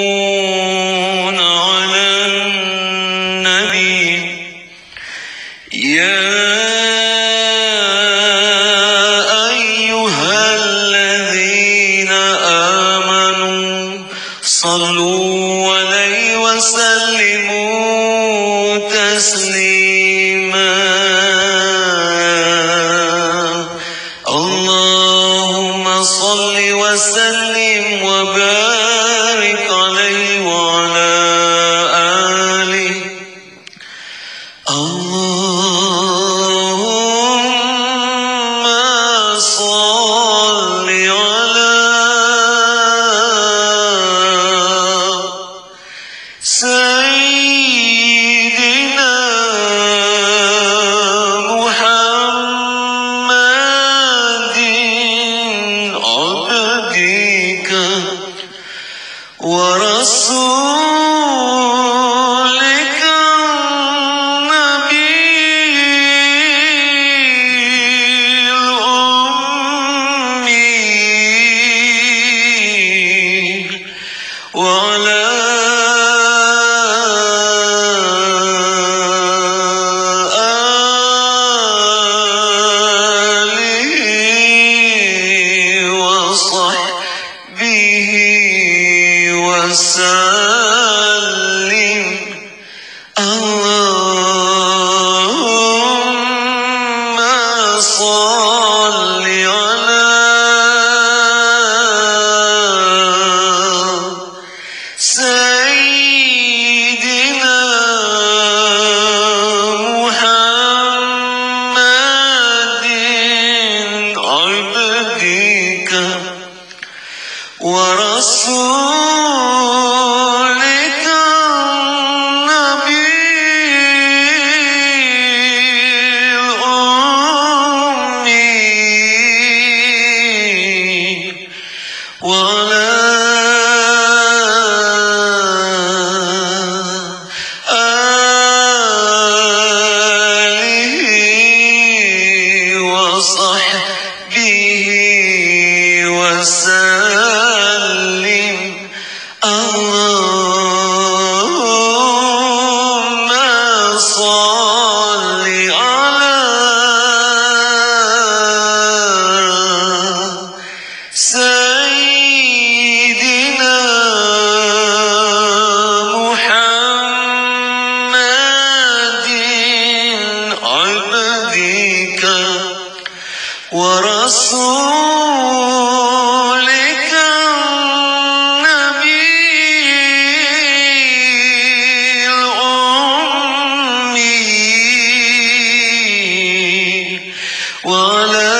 يصلون على النبي يا أيها الذين آمنوا صلوا عليه وسلموا تسليما اللهم صل وسلم وبارك عليه وعلى آله اللهم صل على سيدنا محمد عبدك ورسولك النبي الأمي وعلى آله وصحبه وسلم اللهم صل على سيدنا محمد عبدك ورسولك النبي الأمي وعلى آله وصحبه وسلم اللهم صل على سيدنا محمد عبدك ورسولك النبي الأمي وعلى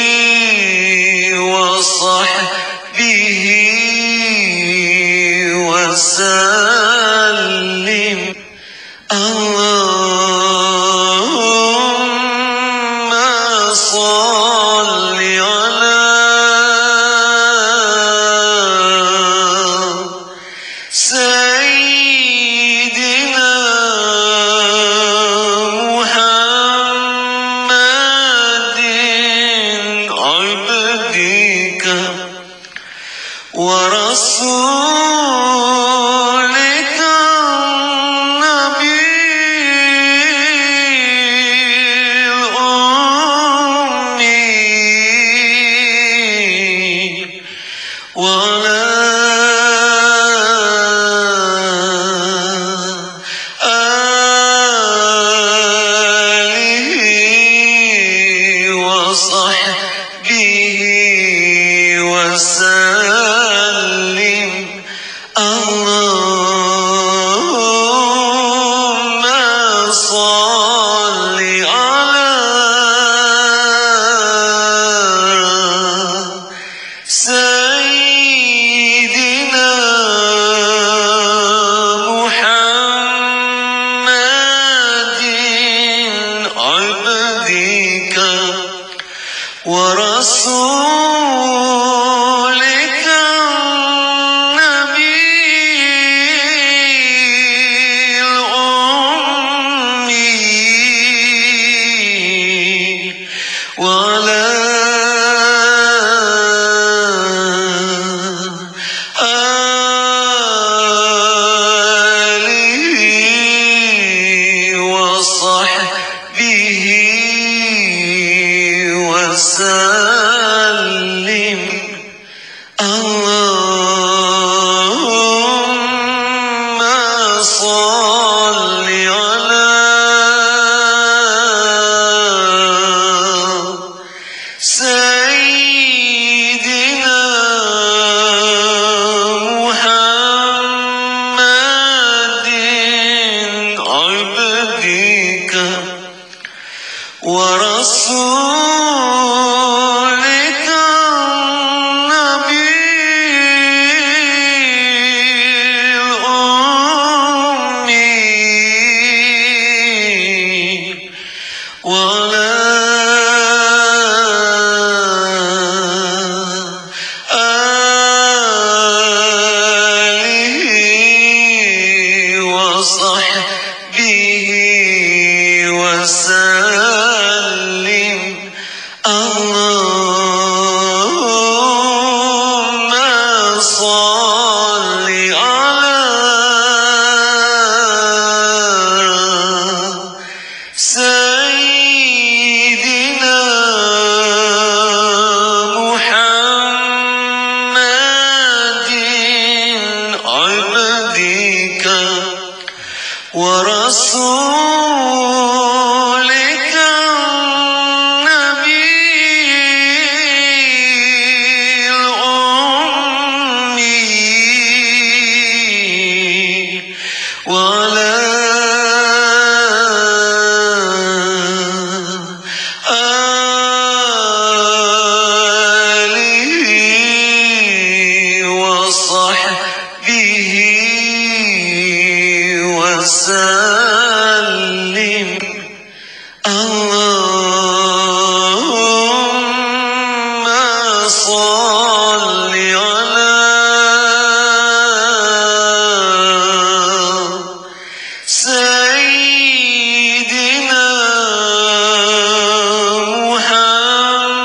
آله وصحبه وسلم اللهم صل على سيدنا محمد عبدك ورسولك النبي الأمي وعلى آله وصحبه وسلم اللهم صل على سيدنا محمد عبدك ورسولك النبي الأمي وصحبه وسلم اللهم صل على سيدنا محمد عبدك ورسولك النبي الأمي وعلى آله وصحبه وسلم اللهم صل على سيدنا محمد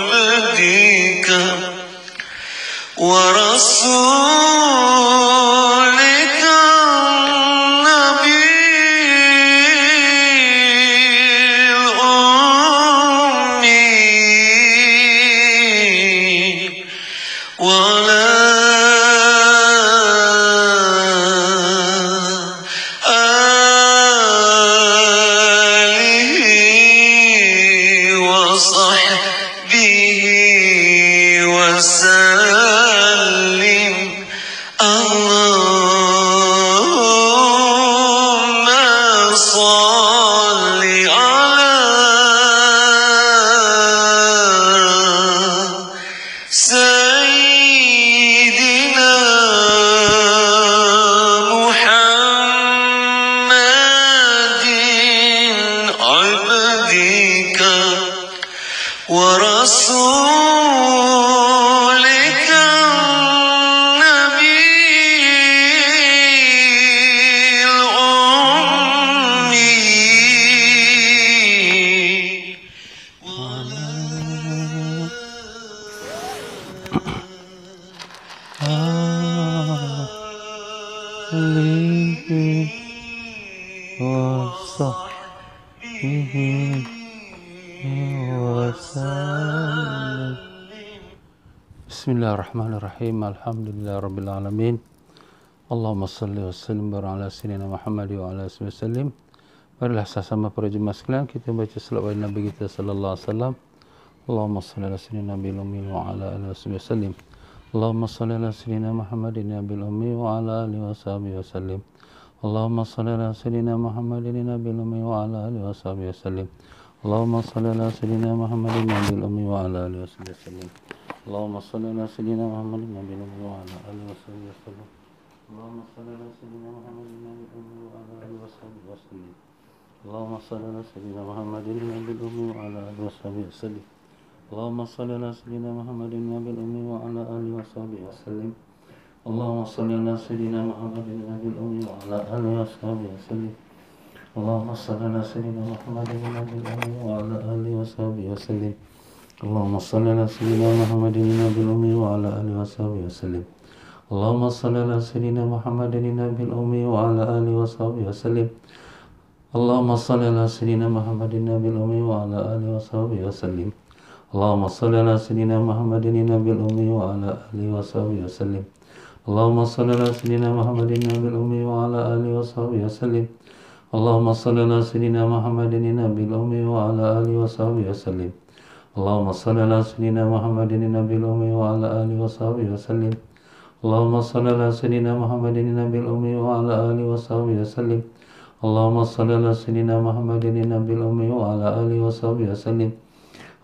عبدك ورسولك النبي الأمي وعلى آله وصحبه وسلم اللهم صل على سيدنا محمد عبدك ورسولك النبي الأمي وعلى آله وصحبه وسلم اللهم صل على سيدنا محمد عبدك ورسولك النبي الأمي وصحبه وسلم. Bismillahirrahmanirrahim. Alhamdulillahirrabbilalamin. Allahumma salli wa sallim ala sayyidina Muhammad wa ala alihi wasallam. Marilah sama para jemaah sekalian kita baca selawat Nabi kita sallallahu alaihi wasallam. Allahumma salli ala sayyidina Nabil ummi wa ala alihi wasallam. Allahumma salli ala sayyidina Muhammadin nabil ummi wa ala alihi wasallam. Allahumma salli ala sayyidina Muhammadin nabil ummi wa ala alihi wasallam. Allahumma salli ala sayyidina Muhammadin nabil ummi wa ala alihi wasallam. Allahumma salli ala sayyidina Muhammadin nabil ummi wa ala alihi wasallam. Allahumma salli ala sayyidina Muhammadin nabil ummi wa ala alihi wasallam. Allahumma salli ala sayyidina Muhammadin nabil ummi wa ala alihi wasallam. Allahumma salli ala sayyidina Muhammadin nabil ummi wa ala alihi wasallam. Allahumma salli ala sayyidina Muhammadin nabil ummi wa ala alihi wasallam. Allahumma salli ala sayyidina Muhammadin nabil ummi wa ala alihi wasallam. Allahumma salli ala sayyidina Muhammadin nabil ummi wa ala alihi wasallam. اللهم صل على سيدنا محمد النبي الأمي وعلى آله وصحبه وسلم اللهم صل على سيدنا محمد النبي الأمي وعلى آله وصحبه وسلم اللهم صل على سيدنا محمد النبي الأمي وعلى آله وصحبه وسلم اللهم صل على سيدنا محمد النبي الأمي وعلى آله وصحبه وسلم اللهم صل على سيدنا محمد النبي الأمي وعلى آله وصحبه وسلم اللهم صل على سيدنا محمد النبي الأمي وعلى آله وصحبه وسلم اللهم صل على سيدنا محمد النبي الأمي وعلى آله وصحبه وسلم اللهم صل على سيدنا محمد النبي الأمي وعلى آله وصحبه وسلم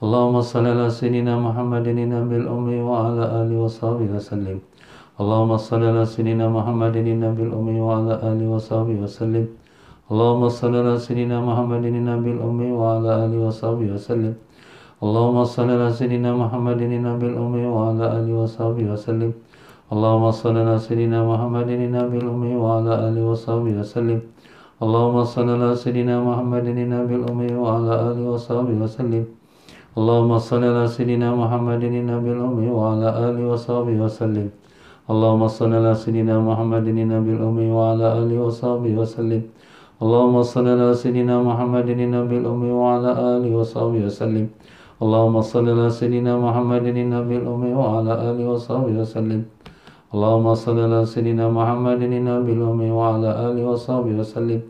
اللهم صل على سيدنا محمد النبي الأمي وعلى آله وصحبه وسلم اللهم صل على سيدنا محمد النبي الأمي وعلى آله وصحبه وسلم اللهم صل على سيدنا محمد النبي الأمي وعلى آله وصحبه وسلم اللهم صل على سيدنا محمد النبي الأمي وعلى آله وصحبه وسلم اللهم صل على سيدنا محمد النبي الأمي وعلى آله وصحبه وسلم اللهم صل على سيدنا محمد النبي الأمي وعلى آله وصحبه وسلم اللهم صل على سيدنا محمد النبي الأمي وعلى آله وصحبه وسلم اللهم صل على سيدنا محمد النبي الأمي وعلى آله وصحبه وسلم اللهم صل على سيدنا محمد النبي الأمي وعلى آله وصحبه وسلم اللهم صل على سيدنا محمد النبي الأمي وعلى آله وصحبه وسلم اللهم صل على سيدنا محمد النبي الأمي وعلى آله وصحبه وسلم اللهم صل على سيدنا محمد النبي الأمي وعلى آله وصحبه وسلم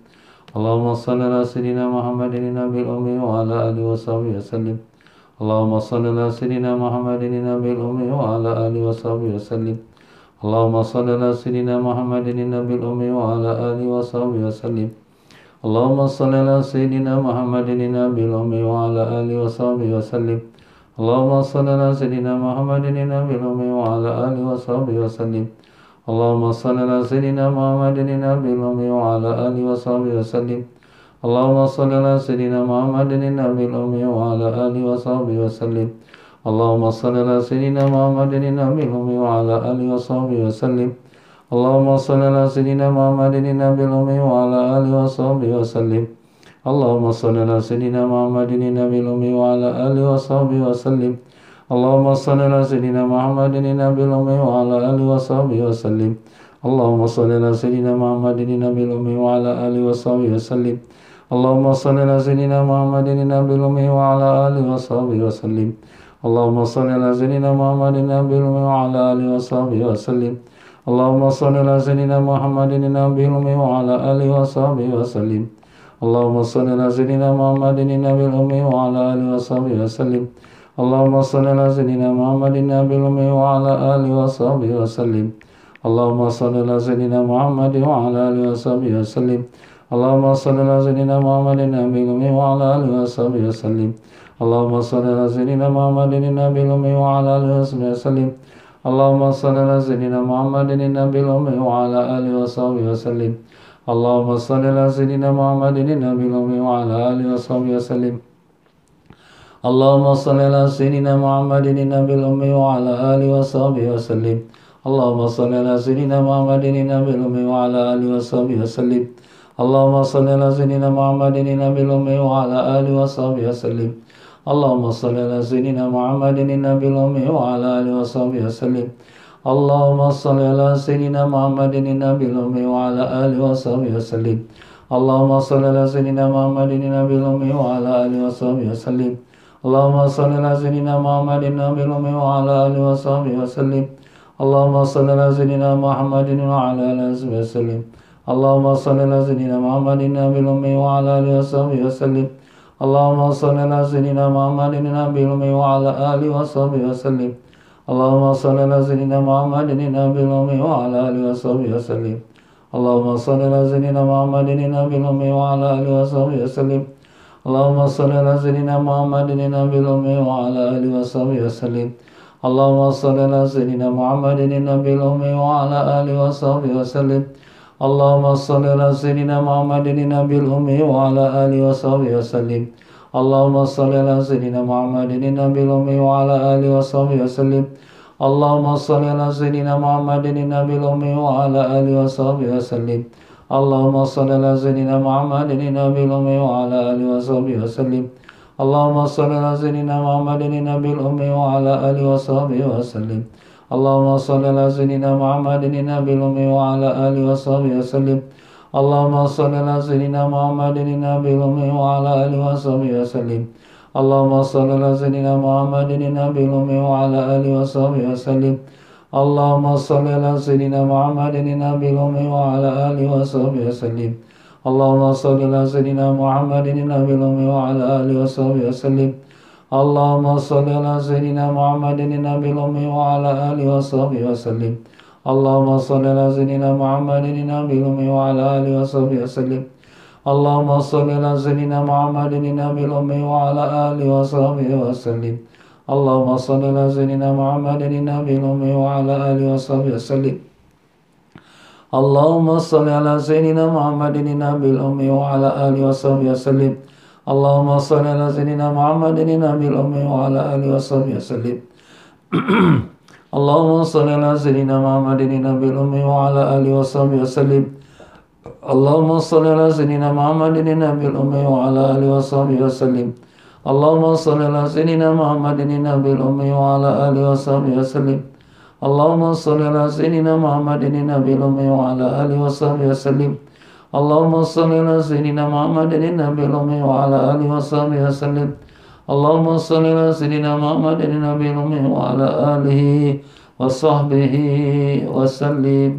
اللهم صل على سيدنا محمد النبي الأمي وعلى آله وصحبه وسلم اللهم صل على سيدنا محمد النبي الأمي وعلى آله وصحبه وسلم اللهم صل على سيدنا محمد النبي الأمي وعلى آله وصحبه وسلم اللهم صل على سيدنا محمد النبي الأمي وعلى آله وصحبه وسلم اللهم صل على سيدنا محمد النبي الأمي وعلى آله وصحبه وسلم اللهم صل على سيدنا محمد النبي الأمي وعلى آله وصحبه وسلم اللهم صل على سيدنا محمد النبي الأمي وعلى آله وصحبه وسلم اللهم صل على سيدنا محمد النبي الأمي وعلى آله وصحبه وسلم اللهم صل على سيدنا محمد النبي الأمي وعلى آله وصحبه وسلم اللهم صل على سيدنا محمد النبي الأمي وعلى آله وصحبه وسلم اللهم صل على سيدنا محمد النبي الأمي وعلى آله وصحبه وسلم اللهم صل على سيدنا محمد النبي الأمي وعلى آله وصحبه وسلم اللهم صل على سيدنا محمد النبي الأمي وعلى آله وصحبه وسلم اللهم صل على سيدنا محمد النبي الأمي وعلى آله وصحبه وسلم اللهم صل على سيدنا محمد النبي الأمي وعلى آله وصحبه وسلم اللهم صل على سيدنا محمد النبي الأمي وعلى آله وصحبه وسلم اللهم صل على سيدنا محمد وعلى آله وصحبه وسلم اللهم صل على سيدنا محمد النبي الأمي وعلى آله وصحبه وسلم اللهم صل على سيدنا محمد النبي الأمي وعلى آله وصحبه وسلم اللهم صل على سيدنا محمد النبي الأمي وعلى آله وصحبه وسلم اللهم صل على سيدنا محمد النبي الأمي وعلى آله وصحبه وسلم اللهم صل على سيدنا محمد النبي الأمي وعلى آله وصحبه وسلم اللهم صل على سيدنا محمد النبي الأمي وعلى آله وصحبه وسلم اللهم صل على سيدنا محمد النبي الأمي وعلى آله وصحبه وسلم اللهم صل على سيدنا محمد النبي الأمي وعلى آله وصحبه وسلم اللهم صل على سيدنا محمد النبي الأمي وعلى آله وصحبه وسلم اللهم صل على سيدنا محمد النبي الأمي وعلى آله وصحبه وسلم اللهم صل على سيدنا محمد النبي الأمي وعلى آله وصحبه وسلم اللهم صل على سيدنا محمد وعلى آله وصحبه وسلم اللهم صل على سيدنا محمد النبي الأمي وعلى آله وصحبه وسلم اللهم صل على سيدنا محمد النبي الأمي وعلى آله وصحبه وسلم اللهم صل على سيدنا محمد النبي الأمي وعلى آله وصحبه وسلم اللهم صل على سيدنا محمد النبي الأمي وعلى آله وصحبه وسلم اللهم صل على سيدنا محمد النبي الأمي وعلى آله وصحبه وسلم اللهم صل على سيدنا محمد النبي الأمي وعلى آله وصحبه وسلم اللهم صل على سيدنا محمد النبي الأمي وعلى آله وصحبه وسلم اللهم صل على سيدنا محمد النبي الأمي وعلى آله وصحبه وسلم اللهم صل على سيدنا محمد النبي الأمي وعلى آله وصحبه وسلم اللهم صل على سيدنا محمد النبي الأمي وعلى آله وصحبه وسلم اللهم صل على سيدنا محمد النبي الأمي وعلى آله وصحبه وسلم اللهم صل على سيدنا محمد النبي الأمي وعلى آله وصحبه وسلم اللهم صل على سيدنا محمد النبي الأمي وعلى آله وصحبه وسلم اللهم صل على سيدنا محمد النبي الأمي وعلى آله وصحبه وسلم اللهم صل على سيدنا محمد النبي الأمي وعلى آله وصحبه وسلم اللهم صل على سيدنا محمد النبي الأمي وعلى آله وصحبه وسلم اللهم صل على سيدنا محمد النبي الأمي وعلى آله وصحبه وسلم اللهم صل على سيدنا محمد النبي الأمي وعلى آله وصحبه وسلم اللهم صل على سيدنا محمد النبي الأمي وعلى آله وصحبه وسلم اللهم صل على سيدنا محمد النبي الأمي وعلى آله وصحبه وسلم اللهم صل على سيدنا محمد النبي الأمي وعلى آله وصحبه وسلم اللهم صل على سيدنا محمد النبي الأمي وعلى آله وصحبه وسلم اللهم صل على سيدنا محمد النبي الأمي وعلى آله وصحبه وسلم اللهم صل على سيدنا محمد النبي الأمي وعلى آله وصحبه وسلم اللهم صل على سيدنا محمد النبي الأمي وعلى آله وصحبه وسلم اللهم صل على سيدنا محمد النبي الأمي وعلى آله وصحبه وسلم اللهم صل على سيدنا محمد النبي الأمي وعلى آله وصحبه وسلم اللهم صل على سيدنا محمد النبي الأمي وعلى آله وصحبه وسلم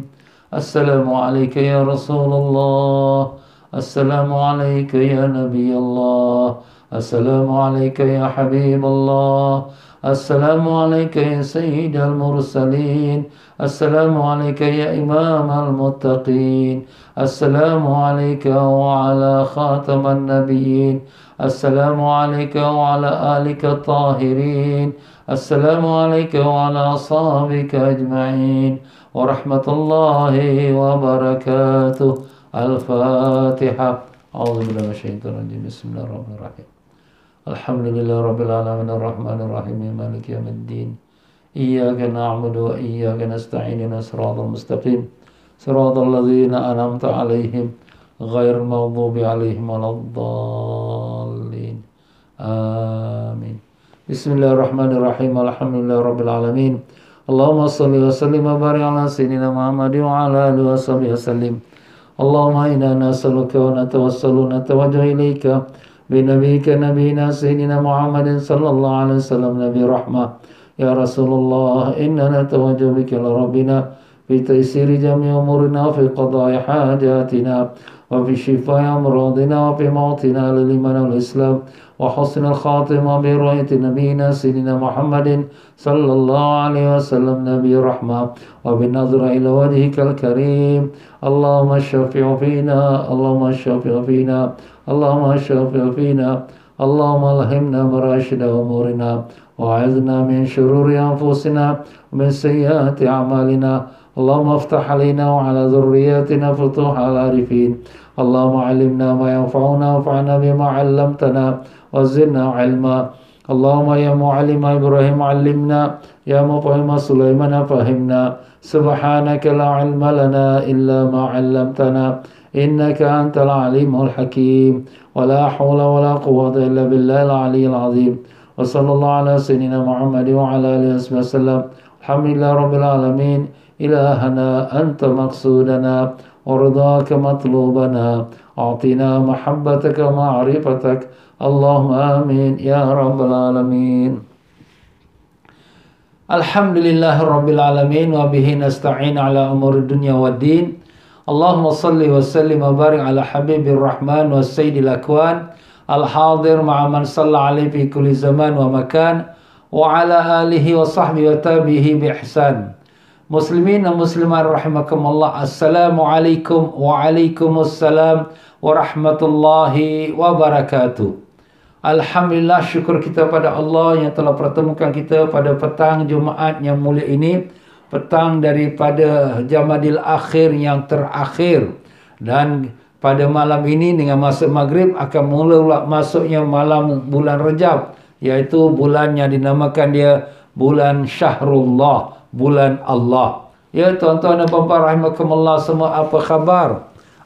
السلام عليك يا رسول الله السلام عليك يا نبي الله السلام عليك يا حبيب الله السلام عليك يا سيد المرسلين السلام عليك يا إمام المتقين السلام عليك وعلى خاتم النبيين السلام عليك وعلى آلك الطاهرين السلام عليك وعلى أصحابك أجمعين ورحمة الله وبركاته الفاتحة أعوذ بالله من الشيطان الرجيم بسم الله الرحمن الرحيم الحمد لله رب العالمين الرحمن الرحيم مالك يوم الدين إياك نعبد وإياك نستعين صراط المستقيم صراط الذين أنعمت عليهم غير المغضوب عليهم ولا الضالين آمين بسم الله الرحمن الرحيم الحمد لله رب العالمين اللهم صل وسلم وبارك على سيدنا محمد وعلى آله وصحبه وسلم اللهم إنا نسألك ونتوسل ونتوجه إليك بنبيك نبينا سيدنا محمد صلى الله عليه وسلم نبي رحمة يا رسول الله إنا نتوجه بك لربنا في تيسير جميع أمورنا وفي قضاء حاجاتنا وفي شفاء أمراضنا وفي موتنا للإيمان والإسلام وحسن الخاتمة برؤية نبينا سيدنا محمد صلى الله عليه وسلم نبي رحمة وبالنظر إلى وجهك الكريم اللهم الشفع فينا اللهم الشفع فينا اللهم الشفع فينا اللهم الهمنا مراشد أمورنا وأعذنا من شرور أنفسنا ومن سيئات أعمالنا اللهم افتح علينا وعلى ذرياتنا فتوح العارفين اللهم علمنا ما ينفعنا وانفعنا بما علمتنا وزدنا علما اللهم يا معلم إبراهيم علمنا يا مفهم سليمان فهمنا سبحانك لا علم لنا إلا ما علمتنا إنك أنت العليم الحكيم ولا حول ولا قوة إلا بالله العلي العظيم وصلى الله على سيدنا محمد وعلى آله وسلم الحمد لله رب العالمين إلهنا أنت مقصودنا ورضاك مطلوبنا أعطنا محبتك ومعرفتك اللهم آمين يا رب العالمين الحمد لله رب العالمين وبه نستعين على أمور الدنيا والدين اللهم صل وسلم وبارك على حبيب الرحمن والسيد الأكوان الحاضر مع من صلى عليه في كل زمان ومكان وعلى آله وصحبه وتابعه بإحسان Muslimin dan muslimat rahimakumullah. Assalamualaikum waalaikumsalam warahmatullahi wabarakatuh. Alhamdulillah, syukur kita pada Allah yang telah pertemukan kita pada petang Jumaat yang mulia ini, petang daripada Jamadil Akhir yang terakhir, dan pada malam ini dengan masuk maghrib akan mula masuknya malam bulan Rajab, iaitu bulan yang dinamakan dia bulan Syahrullah, bulan Allah. Ya tuan-tuan dan puan-puan rahimakumullah semua, apa khabar?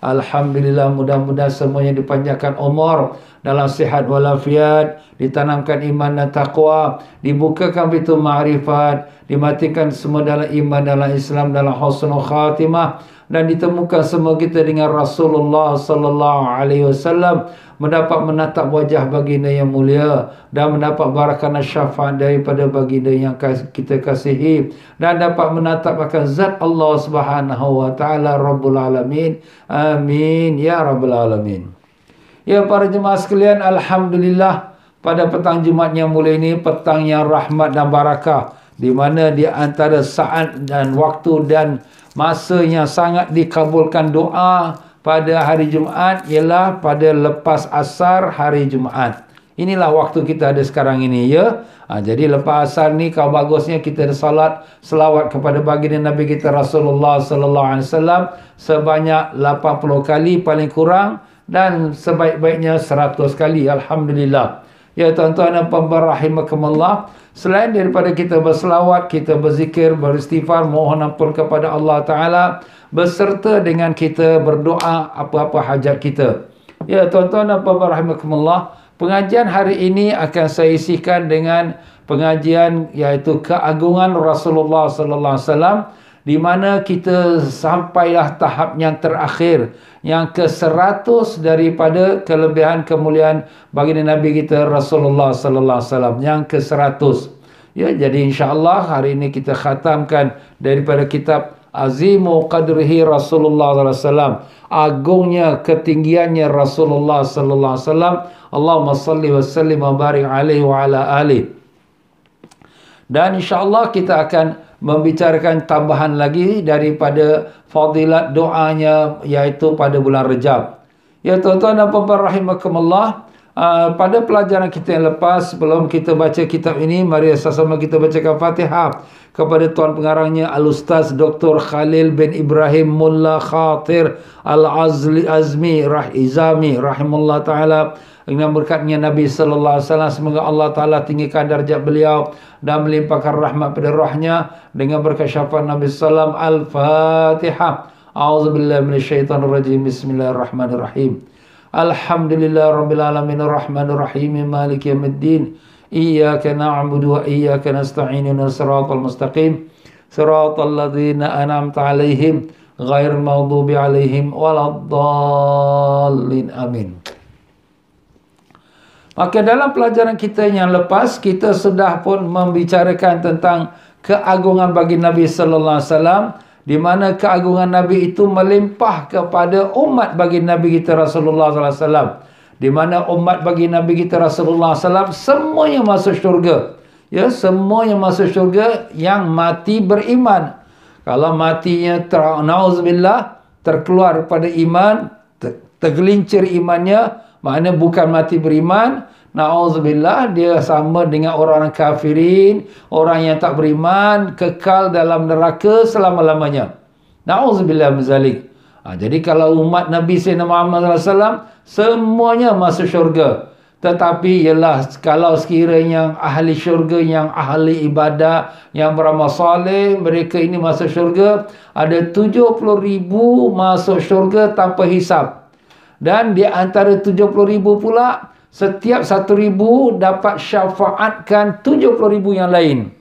Alhamdulillah, mudah-mudahan semuanya dipanjangkan umur dalam sihat walafiat, ditanamkan iman dan taqwa, dibukakan pintu ma'rifat, dimatikan semua dalam iman, dalam Islam, dalam husnul khatimah, dan ditemukan semua kita dengan Rasulullah sallallahu alaihi wasallam, mendapat menatap wajah baginda yang mulia dan mendapat barakah syafaat daripada baginda yang kita kasihi, dan dapat menatap akan zat Allah Subhanahu wa taala Rabbul alamin. Amin ya rabbal alamin. Ya para jemaah sekalian, alhamdulillah pada petang Jumaat yang mulia ini, petang yang rahmat dan barakah, di mana di antara saat dan waktu dan masa yang sangat dikabulkan doa pada hari Jumaat ialah pada lepas asar hari Jumaat. Inilah waktu kita ada sekarang ini, ya. Jadi lepas asar ni kalau bagusnya kita ada salat selawat kepada baginda Nabi kita Rasulullah sallallahu alaihi wasallam sebanyak 80 kali paling kurang, dan sebaik-baiknya 100 kali. Alhamdulillah. Ya tuan-tuan dan puan-puan rahimakumullah, selain daripada kita berselawat, kita berzikir, beristighfar, mohon ampun kepada Allah Ta'ala, beserta dengan kita berdoa apa-apa hajat kita. Ya tuan-tuan dan puan-puan rahimakumullah, pengajian hari ini akan saya isikan dengan pengajian iaitu keagungan Rasulullah sallallahu alaihi wasallam, di mana kita sampailah tahap yang terakhir, yang ke-100 daripada kelebihan kemuliaan baginda Nabi kita Rasulullah sallallahu alaihi wasallam, yang ke-100. Ya, jadi insya-Allah hari ini kita khatamkan daripada kitab Azimu Qadrihi Rasulullah sallallahu alaihi wasallam, agungnya ketinggiannya Rasulullah sallallahu alaihi wasallam. Allahumma salli wa sallim wa barik alaihi wa ala alihi. Dan insya-Allah kita akan membicarakan tambahan lagi daripada fadilat doanya, iaitu pada bulan Rejab. Ya tuan-tuan dan puan-puan rahimakumullah, pada pelajaran kita yang lepas, sebelum kita baca kitab ini, mari sama-sama kita bacakan Fatihah kepada tuan pengarangnya Al-Ustaz Dr. Khalil bin Ibrahim Mulla Khatir Al-Azmi Izami rahimahullah ta'ala, dengan berkatnya Nabi sallallahu alaihi wasallam. Semoga Allah Taala tinggikan darjat beliau dan melimpahkan rahmat pada rohnya dengan berkat syafaat Nabi sallam. Al-Fatihah. A'udzubillahi minasyaitonir rajim. Bismillahirrahmanirrahim. Alhamdulillahirabbil alamin arrahmanir rahim maliki yaumiddin. Iyyaka na'budu wa iyyaka nasta'in ihdinas siratal mustaqim. Siratal ladzina an'amta 'alaihim ghairil maghdubi 'alaihim waladdallin. Amin. Maka dalam pelajaran kita yang lepas, kita sudah pun membicarakan tentang keagungan bagi Nabi sallallahu alaihi wasallam, di mana keagungan Nabi itu melimpah kepada umat bagi Nabi kita Rasulullah sallallahu alaihi wasallam, di mana umat bagi Nabi kita Rasulullah sallallahu alaihi wasallam semuanya masuk syurga. Ya, semuanya masuk syurga yang mati beriman. Kalau matinya na'udzubillah terkeluar pada iman, tergelincir imannya, maknanya bukan mati beriman, na'udzubillah, dia sama dengan orang kafirin, orang yang tak beriman, kekal dalam neraka selama-lamanya. Na'udzubillah min zalik. Jadi kalau umat Nabi Sayyidina Muhammad SAW semuanya masuk syurga. Tetapi ialah kalau sekiranya ahli syurga, yang ahli ibadah, yang beramal soleh, mereka ini masuk syurga, ada 70,000 masuk syurga tanpa hisab. Dan di antara 70,000 pula, setiap 1,000 dapat syafaatkan 70,000 yang lain.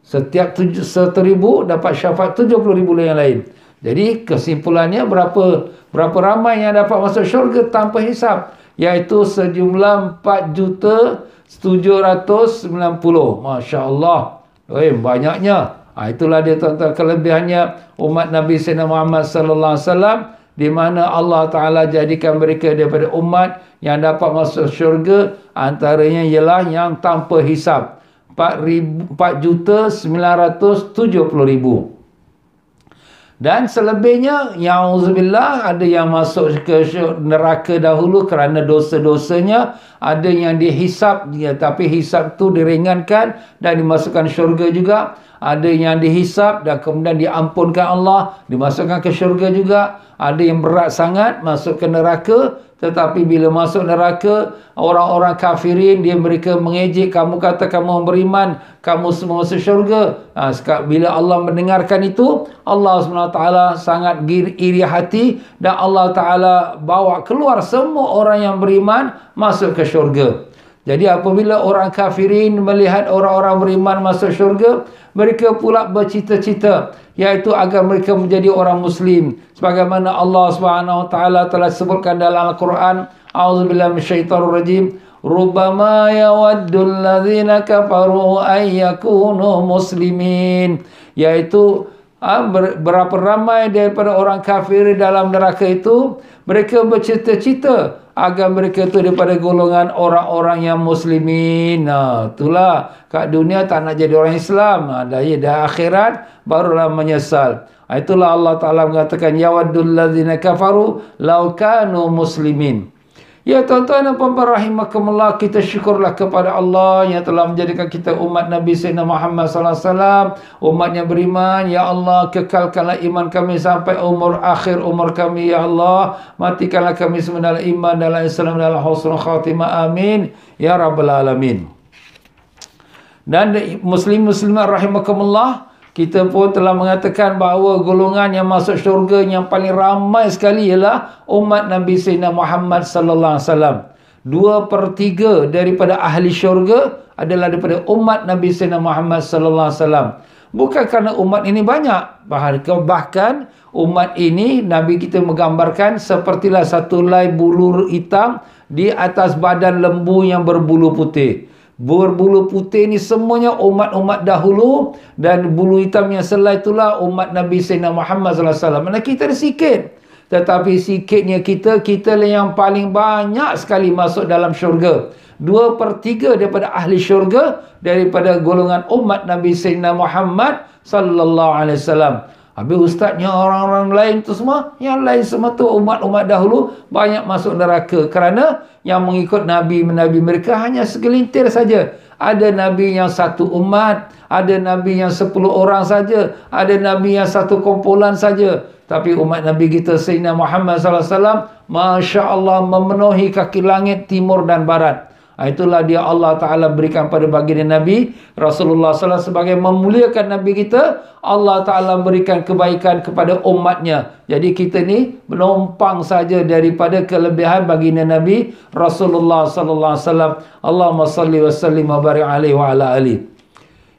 Setiap 1,000 dapat syafaat 70,000 yang lain. Jadi kesimpulannya berapa ramai yang dapat masuk syurga tanpa hisab, iaitu sejumlah 4,790,000. Masya-Allah. Banyaknya. Itulah dia tuan-tuan kelebihannya umat Nabi Sayyidina Muhammad sallallahu alaihi wasallam, di mana Allah Ta'ala jadikan mereka daripada umat yang dapat masuk syurga, antaranya ialah yang tanpa hisab, 4,970,000. Dan selebihnya, ya'udzubillah, ada yang masuk ke neraka dahulu kerana dosa-dosanya, ada yang dihisab, tapi hisab tu diringankan dan dimasukkan syurga juga. ada yang dihisap dan kemudian diampunkan Allah, dimasukkan ke syurga juga. Ada yang berat sangat, masuk ke neraka. Tetapi bila masuk neraka, orang-orang kafirin, mereka mengejek, kamu kata kamu beriman, kamu semua masuk syurga. Bila Allah mendengarkan itu, Allah SWT sangat iri hati, dan Allah Ta'ala bawa keluar semua orang yang beriman masuk ke syurga. Jadi apabila orang kafirin melihat orang-orang beriman masuk syurga, mereka pula bercita-cita, iaitu agar mereka menjadi orang Muslim. Sebagaimana Allah SWT telah sebutkan dalam Al-Quran, A'udzubillahi minasyaitonir rajim, Rubbama yawaddul ladzina kafaru ay yakunu muslimin. Iaitu berapa ramai daripada orang kafir dalam neraka itu, mereka bercita-cita agar mereka itu daripada golongan orang-orang yang muslimin. Itulah kat dunia tak nak jadi orang Islam. Dah akhirat barulah menyesal. Itulah Allah Ta'ala mengatakan, yawaddul ladzina kafaru law kanu muslimin. Ya tuan-tuan dan puan-puan rahimakumullah, kita syukurlah kepada Allah yang telah menjadikan kita umat Nabi Sayyidina Muhammad SAW, umat yang beriman. Ya Allah, kekalkanlah iman kami sampai akhir umur kami. Ya Allah, matikanlah kami semua dalam iman, dalam Islam, dalam husnul khatimah. Amin ya rabbal alamin. Dan muslim-muslimat rahimakumullah, kita pun telah mengatakan bahawa golongan yang masuk syurga yang paling ramai sekali ialah umat Nabi Sayyidina Muhammad sallallahu alaihi wasallam. 2/3 daripada ahli syurga adalah daripada umat Nabi Sayyidina Muhammad sallallahu alaihi wasallam. Bukan kerana umat ini banyak, bahkan umat ini Nabi kita menggambarkan sepertilah satu helai bulu hitam di atas badan lembu yang berbulu putih. Berbulu putih ni semuanya umat-umat dahulu, dan bulu hitam yang selai itulah umat Nabi Sayyidina Muhammad SAW. Mana kita ada sikit, tetapi sikitnya kita lah yang paling banyak sekali masuk dalam syurga. 2/3 daripada ahli syurga daripada golongan umat Nabi Sayyidina Muhammad sallallahu alaihi wasallam. Habis ustaznya orang-orang lain tu semua, yang lain semua tu umat-umat dahulu banyak masuk neraka, kerana yang mengikut Nabi mereka hanya segelintir saja. Ada Nabi yang satu umat, ada Nabi yang 10 orang saja, ada Nabi yang satu kumpulan saja. Tapi umat Nabi kita Sayyidina Muhammad SAW, Masya Allah, memenuhi kaki langit, timur dan barat. Itulah dia Allah Ta'ala berikan pada baginda Nabi Rasulullah SAW sebagai memuliakan Nabi kita. Allah Ta'ala berikan kebaikan kepada umatnya. Jadi kita ni menumpang saja daripada kelebihan baginda Nabi Rasulullah SAW. Allahumma salli wa sallim wa barik alaihi wa ala alihi.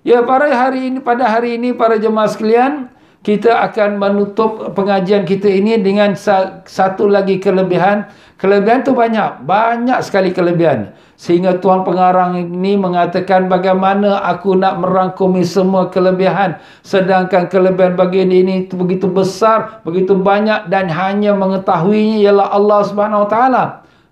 Ya, pada hari ini para jemaah sekalian, kita akan menutup pengajian kita ini dengan satu lagi kelebihan. Kelebihan tu banyak sekali kelebihan. Sehingga Tuan Pengarang ini mengatakan, bagaimana aku nak merangkumi semua kelebihan, sedangkan kelebihan bagian ini begitu besar, begitu banyak, dan hanya mengetahuinya ialah Allah Subhanahu Wa Taala.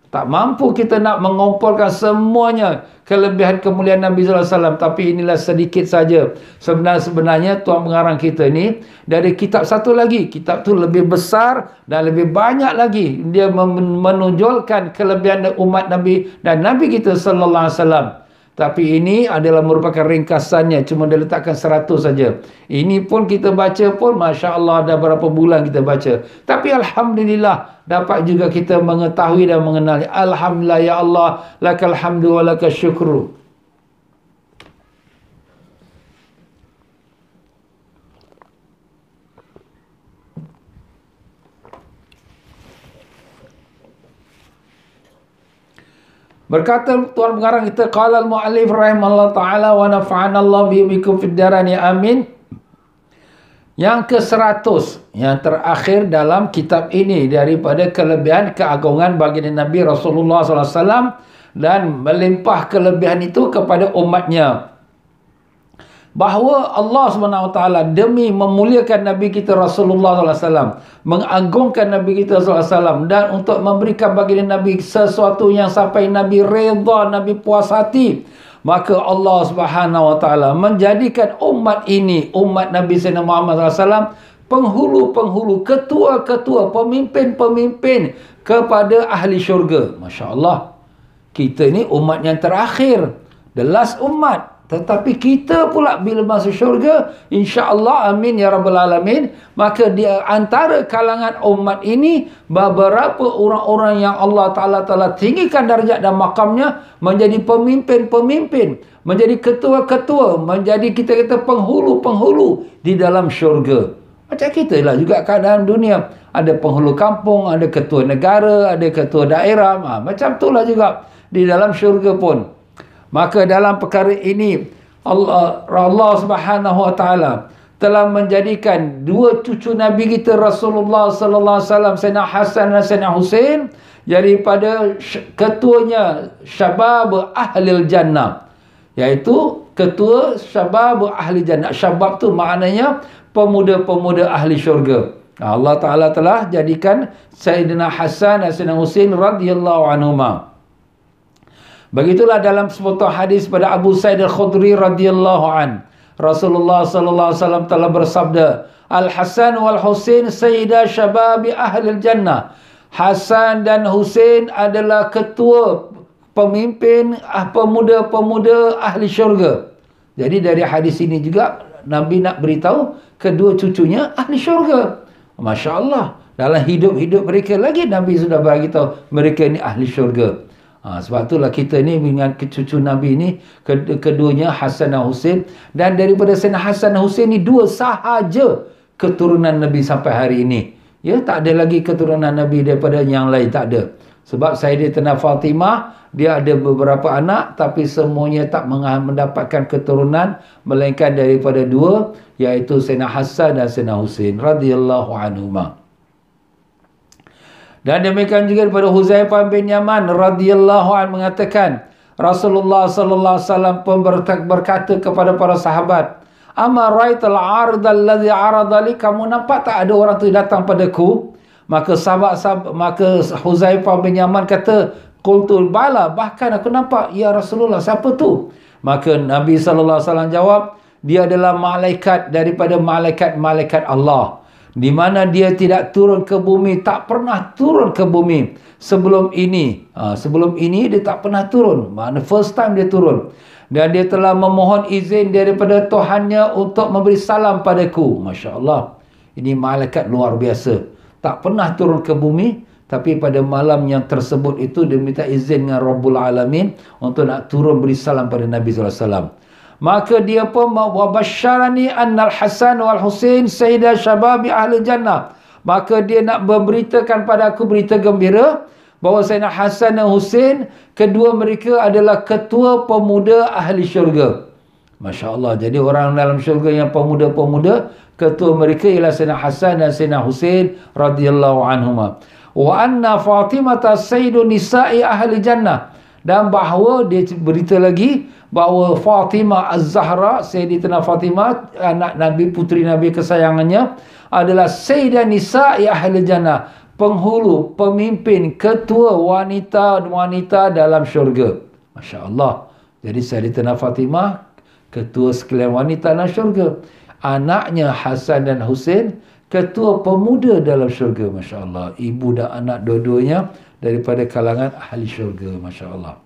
Tak mampu kita nak mengumpulkan semuanya kelebihan kemuliaan Nabi SAW. Tapi inilah sedikit saja. Sebenarnya Tuan Pengarang kita ni dari kitab satu lagi. Kitab tu lebih besar dan lebih banyak lagi. Dia menonjolkan kelebihan umat Nabi dan Nabi kita SAW. Tapi ini adalah merupakan ringkasannya. Cuma dia letakkan 100 saja. Ini pun kita baca pun, Masya Allah, dah berapa bulan kita baca. Tapi Alhamdulillah, dapat juga kita mengetahui dan mengenali. Alhamdulillah, ya Allah, lakal hamdu wa lakal syukru. Berkata Tuan Pengarang kita, qala al-mu'allif rahimahullah ta'ala wa nafa'ana Allah bikum fid darani amin. Yang ke-100 yang terakhir dalam kitab ini daripada kelebihan keagungan baginda Nabi Rasulullah SAW dan melimpah kelebihan itu kepada umatnya. Bahawa Allah SWT demi memuliakan Nabi kita Rasulullah SAW, mengagungkan Nabi kita SAW, dan untuk memberikan baginda Nabi sesuatu yang sampai Nabi redha, Nabi puas hati, maka Allah SWT menjadikan umat ini, umat Nabi Sayyidina Muhammad SAW, penghulu-penghulu, ketua-ketua, pemimpin-pemimpin kepada ahli syurga. Masya Allah, kita ni umat yang terakhir, the last umat. Tetapi kita pula bila masuk syurga, insya-Allah, amin ya rabbal alamin, maka di antara kalangan umat ini beberapa orang-orang yang Allah Taala telah tinggikan darjat dan makamnya menjadi pemimpin-pemimpin, menjadi ketua-ketua, menjadi kita kata penghulu-penghulu di dalam syurga. Macam kita lah juga keadaan dunia. Ada penghulu kampung, ada ketua negara, ada ketua daerah. Macam itulah juga di dalam syurga pun. Maka dalam perkara ini Allah Subhanahu Wa Taala telah menjadikan dua cucu Nabi kita Rasulullah sallallahu alaihi wasallam, Sayyidina Hasan dan Sayyidina Husain, daripada ketuanya Syabab Ahlil Jannah, iaitu ketua Syabab Ahli Jannah. Syabab tu maknanya pemuda-pemuda ahli syurga. Allah Taala telah jadikan Sayyidina Hasan dan Sayyidina Husain radhiyallahu anhuma. Begitulah dalam sebuah hadis pada Abu Sa'id Al-Khudri radhiyallahu an, Rasulullah sallallahu alaihi wasallam telah bersabda, Al-Hasan wal Husain sayyida syababi ahli jannah. Hasan dan Husain adalah ketua pemimpin pemuda-pemuda ahli syurga. Jadi dari hadis ini juga Nabi nak beritahu kedua cucunya ahli syurga. Masya Allah, dalam hidup-hidup mereka lagi Nabi sudah beritahu mereka ni ahli syurga. Sebab itulah kita ni dengan cucu Nabi ni, keduanya Hasan dan Husain. Dan daripada Sayyidina Hasan dan Husain ni dua sahaja keturunan Nabi sampai hari ini. Ya, tak ada lagi keturunan Nabi daripada yang lain, tak ada. Sebab Sayyidatina Fatimah, dia ada beberapa anak tapi semuanya tak mendapatkan keturunan melainkan daripada dua, iaitu Sayyidina Hasan dan Sayyidina Husain radhiyallahu anhuma. Dan demikian juga daripada Huzaifah bin Yaman radhiyallahu anhu mengatakan, Rasulullah sallallahu alaihi wasallam pun berkata kepada para sahabat, "Amma ra'aital 'arda allazi 'arada li?" Kamu nampak tak ada orang tu datang padaku? Maka maka Huzaifah bin Yaman kata, "Qultu bala, bahkan aku nampak ya Rasulullah, siapa tu?" Maka Nabi sallallahu alaihi wasallam jawab, "Dia adalah malaikat daripada malaikat-malaikat Allah, di mana dia tidak turun ke bumi, tak pernah turun ke bumi sebelum ini. Sebelum ini dia tak pernah turun. Maknanya first time dia turun. Dan dia telah memohon izin daripada Tuhannya untuk memberi salam padaku." Masya Allah. Ini malaikat luar biasa. Tak pernah turun ke bumi, tapi pada malam yang tersebut itu dia minta izin dengan Rabbul Alamin untuk nak turun beri salam pada Nabi SAW. Maka dia pun wabasyarani annal Hasan wal Husain sayyida syababi ahli jannah. Maka dia nak memberitakan pada aku berita gembira bahawa Sayyidina Hasan dan Husain, kedua mereka adalah ketua pemuda ahli syurga. Masya Allah. Jadi orang dalam syurga yang pemuda-pemuda, ketua mereka ialah Sayyidina Hasan dan Sayyidina Husain radhiyallahu anhuma. Wa anna Fatimah sayyidu nisa'i ahli jannah. Dan bahawa dia berita lagi bahawa Fatimah Az-Zahra, Sayyidatina Fatimah, anak Nabi, puteri Nabi kesayangannya, adalah Sayyidah Nisa'i Ahli Jannah, penghulu, pemimpin, ketua wanita-wanita dalam syurga. Masya Allah. Jadi Sayyidatina Fatimah, ketua sekalian wanita dalam syurga. Anaknya Hasan dan Husain, ketua pemuda dalam syurga. Masya Allah. Ibu dan anak dua-duanya daripada kalangan ahli syurga. Masya Allah.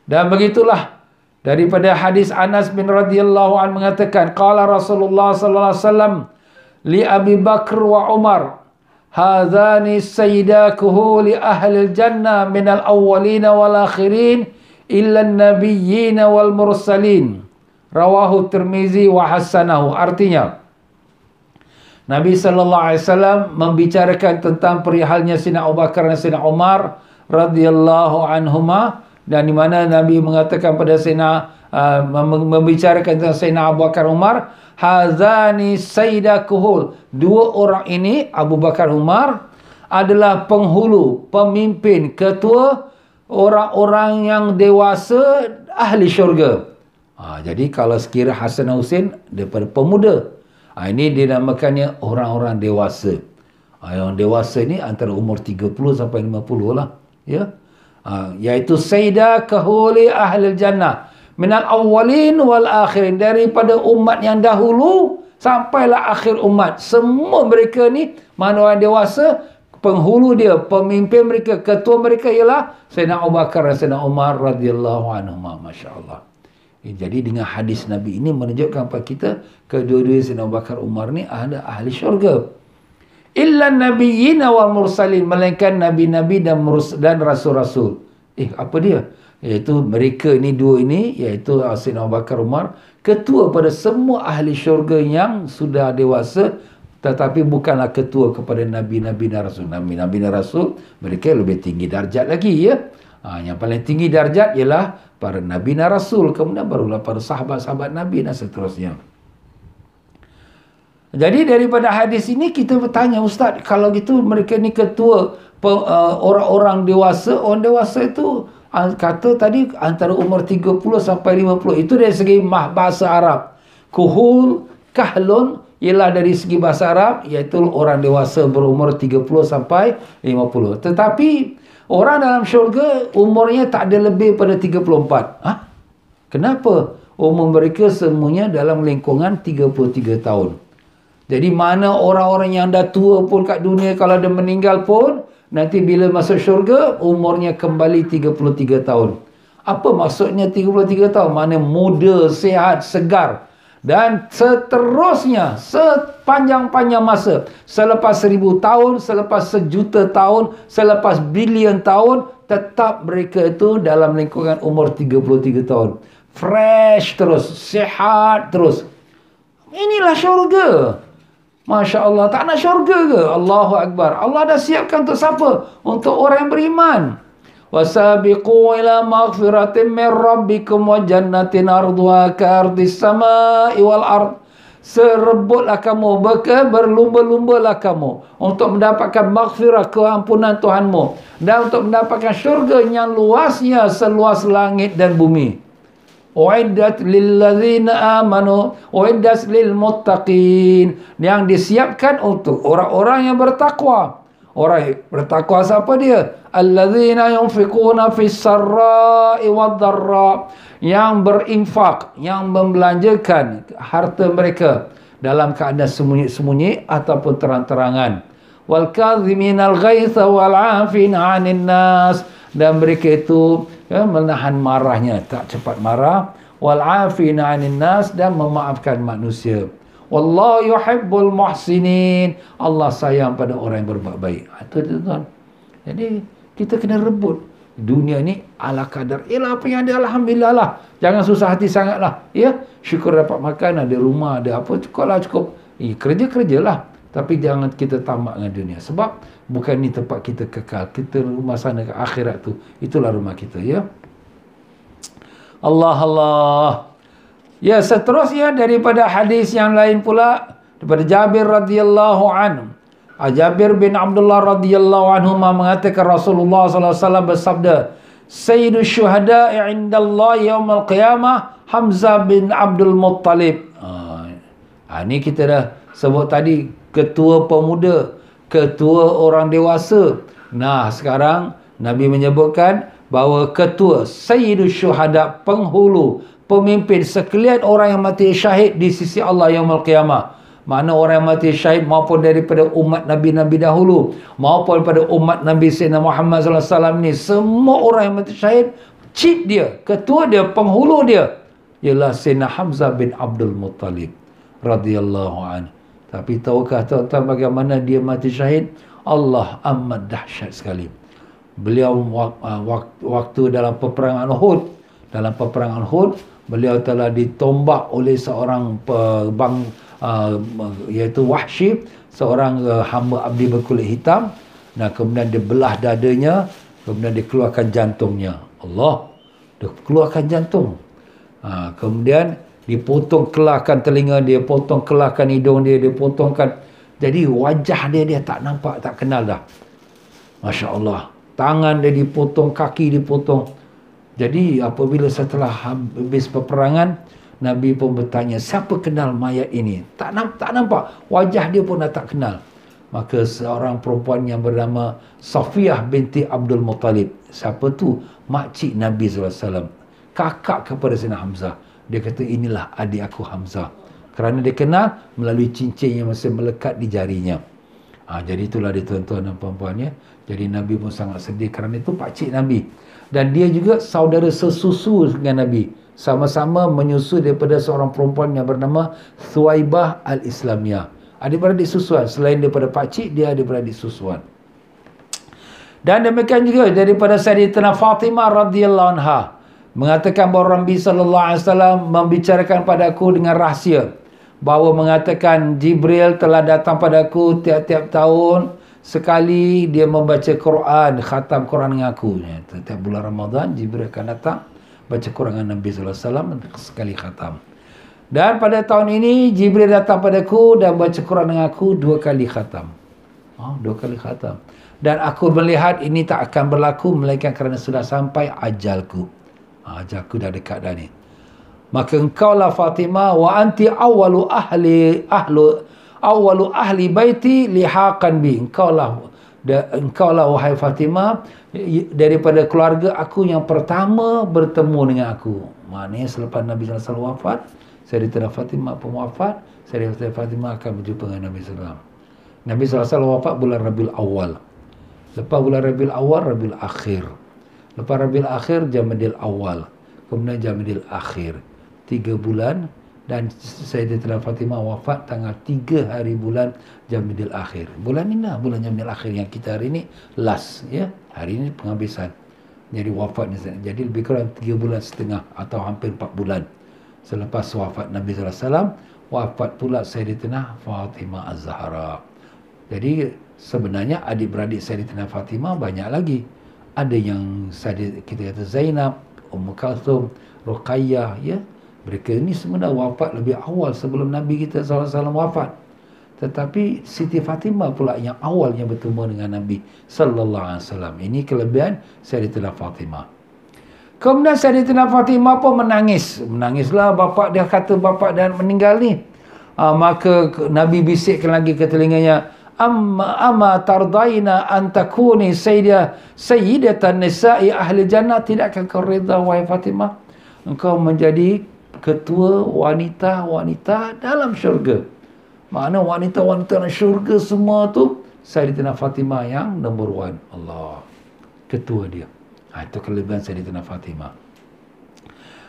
Dan begitulah daripada hadis Anas bin radhiyallahu anhu mengatakan, qala Rasulullah sallallahu alaihi wasallam li Abi Bakr wa Umar, hadhani sayyidakuhu li ahli al-jannah min al-awwalin wal akhirin illa an-nabiyyin wal mursalin. Rawahu Tirmizi wa hasanahu. Artinya, Nabi sallallahu alaihi wasallam membicarakan tentang perihalnya Sayyidina Abu Bakar dan Sayyidina Umar radhiyallahu anhuma, dan di mana Nabi mengatakan pada Sayyidina membicarakan tentang Sayyidina Abu Bakar Umar, hazani sayyidakuhul, dua orang ini Abu Bakar Umar adalah penghulu, pemimpin, ketua orang-orang yang dewasa ahli syurga. Jadi kalau sekira Hasan dan Husain daripada pemuda, ini dinamakannya orang-orang dewasa. Yang dewasa ni antara umur 30 sampai 50 lah. Ya. Iaitu Sayyidah kahuli ahli jannah minal awwalin wal akhirin, daripada umat yang dahulu sampailah akhir umat. Semua mereka ni mana orang dewasa, penghulu dia, pemimpin mereka, ketua mereka ialah Sayyidina Abu Bakar dan Sayyidina Umar radhiyallahu anhuma. Masya Allah. Jadi dengan hadis Nabi ini menunjukkan kepada kita kedua-dua Sayyidina Abu Bakar Umar ni ada ahli syurga. Illa nabiyyin wal mursalin, melainkan nabi-nabi dan rasul-rasul. Apa dia? Iaitu mereka ni dua ini, iaitu Sayyidina Abu Bakar Umar, ketua pada semua ahli syurga yang sudah dewasa, tetapi bukanlah ketua kepada nabi-nabi dan rasul. Nabi-nabi dan rasul mereka lebih tinggi darjat lagi, ya. Yang paling tinggi darjat ialah para nabi dan rasul, kemudian barulah para sahabat-sahabat nabi dan seterusnya. Jadi daripada hadis ini kita bertanya, Ustaz, kalau gitu mereka ni ketua orang-orang dewasa. Orang dewasa itu kata tadi antara umur 30 sampai 50. Itu dari segi bahasa Arab. Kuhul, kahlun ialah dari segi bahasa Arab, iaitu orang dewasa berumur 30 sampai 50. Tetapi orang dalam syurga umurnya tak ada lebih pada 34. Kenapa? Umur mereka semuanya dalam lingkungan 33 tahun. Jadi mana orang-orang yang dah tua pun kat dunia, kalau dia meninggal pun, nanti bila masuk syurga, umurnya kembali 33 tahun. Apa maksudnya 33 tahun? Mana muda, sihat, segar. Dan seterusnya, sepanjang-panjang masa. Selepas 1000 tahun, selepas 1,000,000 tahun, selepas bilion tahun, tetap mereka itu dalam lingkungan umur 33 tahun. Fresh terus, sihat terus. Inilah syurga. Masya Allah, tak nak syurga ke? Allahu Akbar. Allah dah siapkan untuk siapa? Untuk orang yang beriman. Wasabiqu ila maghfiratin min rabbikum wa jannatin arduha ka'ardis sama'i wal ard. Serebutlah kamu, berlumba-lumbalah kamu untuk mendapatkan maghfirah, keampunan Tuhanmu, dan untuk mendapatkan syurga yang luasnya seluas langit dan bumi. Uiddat lilladzina amanu uiddat lil muttaqin, yang disiapkan untuk orang-orang yang bertakwa. Orang yang bertakwa siapa dia? Alladzina yunfiquna fis sarra'i wad dharra, yang berinfak, yang membelanjakan harta mereka dalam keadaan sembunyi-sembunyi ataupun terang-terangan. Wal kadhiminal ghaitha wal 'afina 'anil nas, dan mereka itu menahan marahnya, tak cepat marah. Wal 'afina 'anil nas, dan memaafkan manusia. Wallahu yuhibbul muhsinin, Allah sayang pada orang yang berbuat baik. Itu tuan. Jadi kita kena rebut dunia ni ala kadar. Ialah apa yang ada, alhamdulillah lah. Jangan susah hati sangatlah, ya. Syukur dapat makan, ada rumah, ada apa, cukup. Kerja-kerjalah. Tapi jangan kita tamak dengan dunia. Sebab bukan ni tempat kita kekal. Kita rumah sana ke akhirat tu, itulah rumah kita, ya. Allah. Ya, seterusnya daripada hadis yang lain pula, daripada Jabir radhiyallahu anhu. Jabir bin Abdullah radhiyallahu anhu mengatakan Rasulullah sallallahu alaihi wasallam bersabda, Sayyidus syuhada'i indallahi yaumil qiyamah Hamzah bin Abdul Muttalib. Ini kita dah sebut tadi, ketua pemuda, ketua orang dewasa. Nah, sekarang Nabi menyebutkan bahawa ketua Sayyidus syuhada, penghulu, pemimpin sekalian orang yang mati syahid di sisi Allah yaumul qiyamah. Mana orang yang mati syahid maupun daripada umat Nabi-Nabi dahulu maupun daripada umat Nabi Sayyidina Muhammad sallallahu alaihi wasallam ni, semua orang yang mati syahid, chief dia, ketua dia, penghulu dia ialah Sayyidina Hamzah bin Abdul Muttalib radhiyallahu anhu. Tapi tahukah tuan-tuan bagaimana dia mati syahid? Allah amat dahsyat sekali. Beliau waktu dalam peperangan Uhud, beliau telah ditombak oleh seorang iaitu Wahsy, seorang hamba abdi berkulit hitam. Nah, kemudian dia belah dadanya, kemudian dikeluarkan jantungnya. Allah, dia keluarkan jantung. Kemudian dipotong kelahkan telinga dia, potong kelahkan hidung dia, dipotongkan. Jadi wajah dia tak nampak, tak kenal dah. Masya Allah. Tangan dia dipotong, kaki dipotong. Jadi apabila setelah habis peperangan, Nabi pun bertanya, siapa kenal mayat ini? Tak nampak. Wajah dia pun dah tak kenal. Maka seorang perempuan yang bernama Safiyah binti Abdul Muttalib. Siapa tu? Makcik Nabi SAW. Kakak kepada Sayyidina Hamzah. Dia kata, inilah adik aku Hamzah. Kerana dia kenal melalui cincin yang masih melekat di jarinya. Jadi itulah dia tuan-tuan dan puan-puan, ya. Jadi Nabi pun sangat sedih kerana itu pakcik Nabi. Dan dia juga saudara sesusu dengan Nabi. sama-sama menyusu daripada seorang perempuan yang bernama Thuwaibah Al-Islamiyah. Adik-beradik susuan. Selain daripada pakcik, dia adik-beradik susuan. Dan demikian juga daripada Sayyidatina Fatimah radhiyallahu anha mengatakan bahawa Nabi sallallahu alaihi wasallam membicarakan padaku dengan rahsia, bahawa mengatakan Jibril telah datang padaku tiap-tiap tahun sekali, dia membaca Quran, khatam Quran dengan aku. Setiap bulan Ramadan Jibril akan datang baca Quran dengan Nabi sallallahu alaihi wasallam sekali khatam. Dan pada tahun ini Jibril datang padaku dan baca Quran dengan aku 2 kali khatam. 2 kali khatam. Dan aku melihat ini tak akan berlaku melainkan kerana sudah sampai ajalku. Ajalku dah dekat dah ni. Maka engkaulah Fatimah wa anti awwalu ahli baiti lihaqan bi. Engkaulah wahai Fatimah daripada keluarga aku yang pertama bertemu dengan aku. Maknanya selepas Nabi sallallahu alaihi wasallam wafat, Sayyidatina Fatimah pun wafat, Sayyidatina Fatimah akan berjumpa dengan Nabi sallallahu alaihi wasallam. Nabi sallallahu alaihi wasallam wafat bulan Rabiul Awal. Lepas bulan Rabiul Awal, Rabiul Akhir. Lepas Rabiul Akhir, Jamadil Awal. Kemudian Jamadil Akhir. 3 bulan. Dan Sayyidatina Fatimah wafat tanggal 3 hari bulan Jamadil Akhir. Bulan ini lah, bulan Jamadil Akhir yang kita hari ini last. Ya, hari ini penghabisan. Jadi wafat. Jadi lebih kurang 3 bulan setengah atau hampir 4 bulan. Selepas wafat Nabi SAW, wafat pula Sayyidatina Fatimah Az-Zahra. Jadi sebenarnya adik-beradik Sayyidatina Fatimah banyak lagi. Ada yang kita kata Zainab, Ummu Kalthum, Ruqayyah, ya. Mereka ini semua dah wafat lebih awal sebelum Nabi kita SAW wafat. Tetapi Siti Fatimah pula yang awalnya bertemu dengan Nabi sallallahu alaihi wasallam. Ini kelebihan Sayyidatina Fatimah. Kemudian Sayyidatina Fatimah pun menangis. Menangislah, bapa dia kata bapa dia meninggal ni. Maka Nabi bisikkan lagi ke telinganya, Amma tardaina an takuni sayyidatan nisa'i ahli jannah. Tidakkah kau reda wahai Fatimah engkau menjadi ketua wanita-wanita dalam syurga? Makna wanita-wanita dalam syurga semua tu Sayyidatina Fatimah yang number 1. Allah, ketua dia. Itu kelebihan Sayyidatina Fatimah.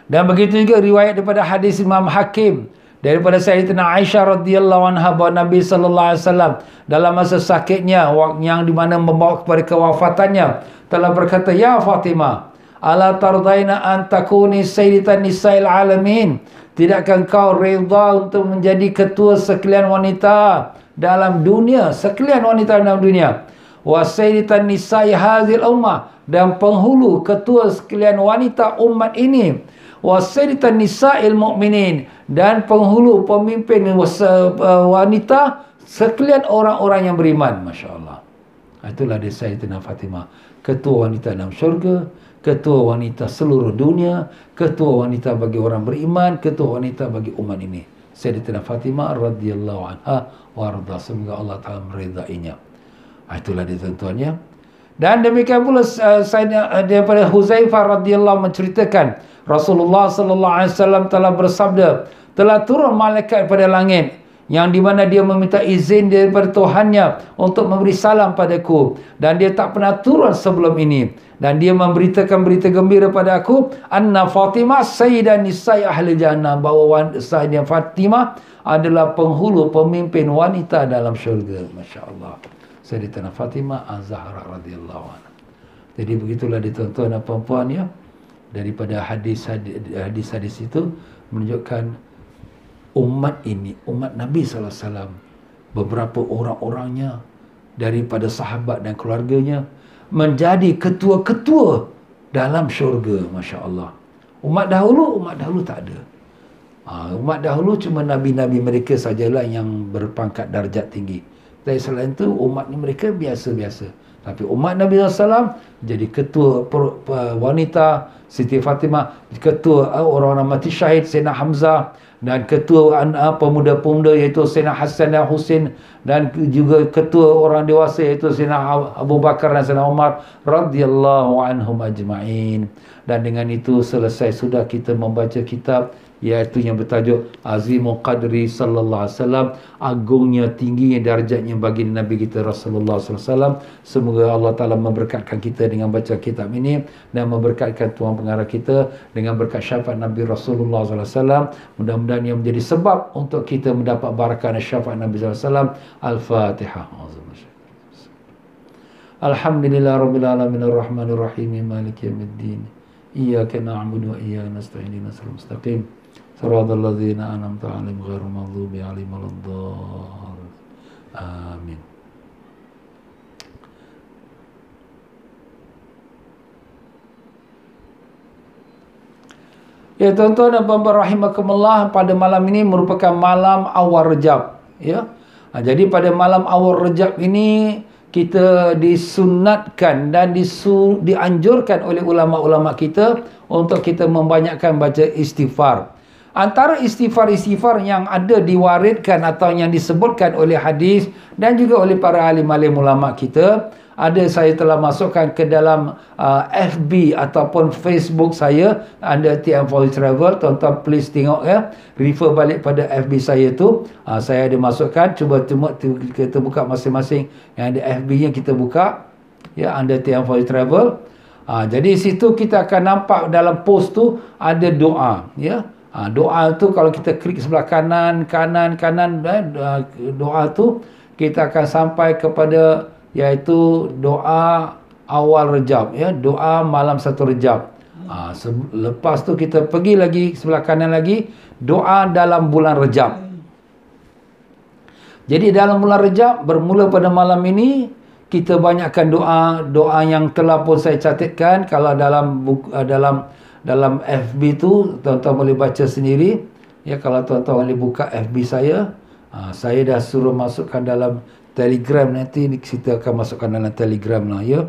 Dan begitu juga riwayat daripada hadis Imam Hakim daripada Sayyidatina Aisyah radhiyallahu anha bahawa Nabi sallallahu alaihi wasallam dalam masa sakitnya yang di mana membawa kepada kewafatannya telah berkata, ya Fatimah, ala tardaina an takuni sayyidatan nisa'il alamin. Tidakkah engkau redha untuk menjadi ketua sekalian wanita dalam dunia, sekalian wanita dalam dunia, wa sayyidatan nisa'i hazil ummah, dan penghulu ketua sekalian wanita umat ini, wa sayyidatan nisa'il mu'minin, dan penghulu pemimpin wanita sekalian orang-orang yang beriman. Masya Allah. Itulah dia Sayyidatina Fatimah, ketua wanita dalam syurga, ketua wanita seluruh dunia, ketua wanita bagi orang beriman, ketua wanita bagi umat ini. Sayyidatina Fatimah radhiyallahu anha warda. Semoga Allah Ta'ala meridainya. Itulah dia tuan-tuannya. Dan demikian pula daripada Huzaifah radhiyallahu menceritakan Rasulullah sallallahu alaihi wasallam telah bersabda, telah turun malaikat pada langit yang di mana dia meminta izin daripada Tuhannya untuk memberi salam padaku, dan dia tak pernah turun sebelum ini, dan dia memberitakan berita gembira pada aku, anna Fatimah sayyidan nisa'i ahli jannah, bahawa Sayyidah Fatimah adalah penghulu pemimpin wanita dalam syurga. Masya-Allah. Sayyidatina Fatimah Az-Zahra radhiyallahu anha. Jadi begitulah tuan-tuan dan puan-puan ya, daripada hadis-hadis itu menunjukkan umat ini, umat Nabi SAW, beberapa orang-orangnya daripada sahabat dan keluarganya menjadi ketua-ketua dalam syurga. Masya Allah. Umat dahulu tak ada. Umat dahulu cuma Nabi-Nabi mereka sajalah yang berpangkat darjat tinggi. Dari selain itu umat ni mereka biasa-biasa. Tapi umat Nabi SAW jadi ketua wanita Siti Fatimah, ketua orang-orang mati syahid Sayyidina Hamzah, dan ketua pemuda-pemuda iaitu Sayyidina Hasan dan Husin, dan juga ketua orang dewasa iaitu Sayyidina Abu Bakar dan Sayyidina Umar radhiyallahu anhum ajma'in. Dan dengan itu selesai sudah kita membaca kitab iaitu yang bertajuk Azimul Qadri sallallahu alaihi wasallam, agungnya, tingginya darjatnya baginda Nabi kita Rasulullah sallallahu alaihi wasallam. Semoga Allah Taala memberkatkan kita dengan baca kitab ini dan memberkatkan tuan pengarah kita dengan berkat syafaat Nabi Rasulullah sallallahu alaihi wasallam. Mudah-mudahan ia menjadi sebab untuk kita mendapat barakah dan syafaat Nabi sallallahu alaihi wasallam. Al-Fatihah. Alhamdulillah rabbil alamin arrahmanir rahim maliki yaumiddin. Iyyaka na'budu wa iyyaka nasta'in ihdinas siratal mustaqim. Siratal ladzina an'amta 'alaihim ghairil maghdubi 'alaihim waladdallin. Amin. Ya tuan-tuan dan puan-puan rahimakumullah, pada malam ini merupakan malam awal Rejab, ya. Jadi pada malam awal Rejab ini kita disunatkan dan dianjurkan oleh ulama-ulama kita untuk kita membanyakkan baca istighfar. Antara istighfar-istighfar yang ada diwaritkan atau yang disebutkan oleh hadis dan juga oleh para alim-alim ulama kita, saya telah masukkan ke dalam FB ataupun Facebook saya, ada TM Voice Travel. Tuan-tuan please tengok ya, refer balik pada FB saya tu. Saya ada masukkan, cuba kita buka masing-masing yang ada FB-nya, kita buka ya, under TM Voice Travel. Jadi situ kita akan nampak dalam post tu ada doa ya. Doa tu kalau kita klik sebelah kanan, doa tu kita akan sampai kepada, iaitu doa awal Rejab ya, doa malam 1 Rejab. Lepas tu kita pergi lagi sebelah kanan lagi, doa dalam bulan Rejab. Jadi dalam bulan Rejab bermula pada malam ini kita banyakkan doa yang telah pun saya catatkan. Kalau dalam FB tu tuan-tuan boleh baca sendiri ya. Kalau tuan-tuan boleh buka FB saya, saya dah suruh masukkan dalam Telegram, nanti kita akan masukkan dalam Telegram lah ya.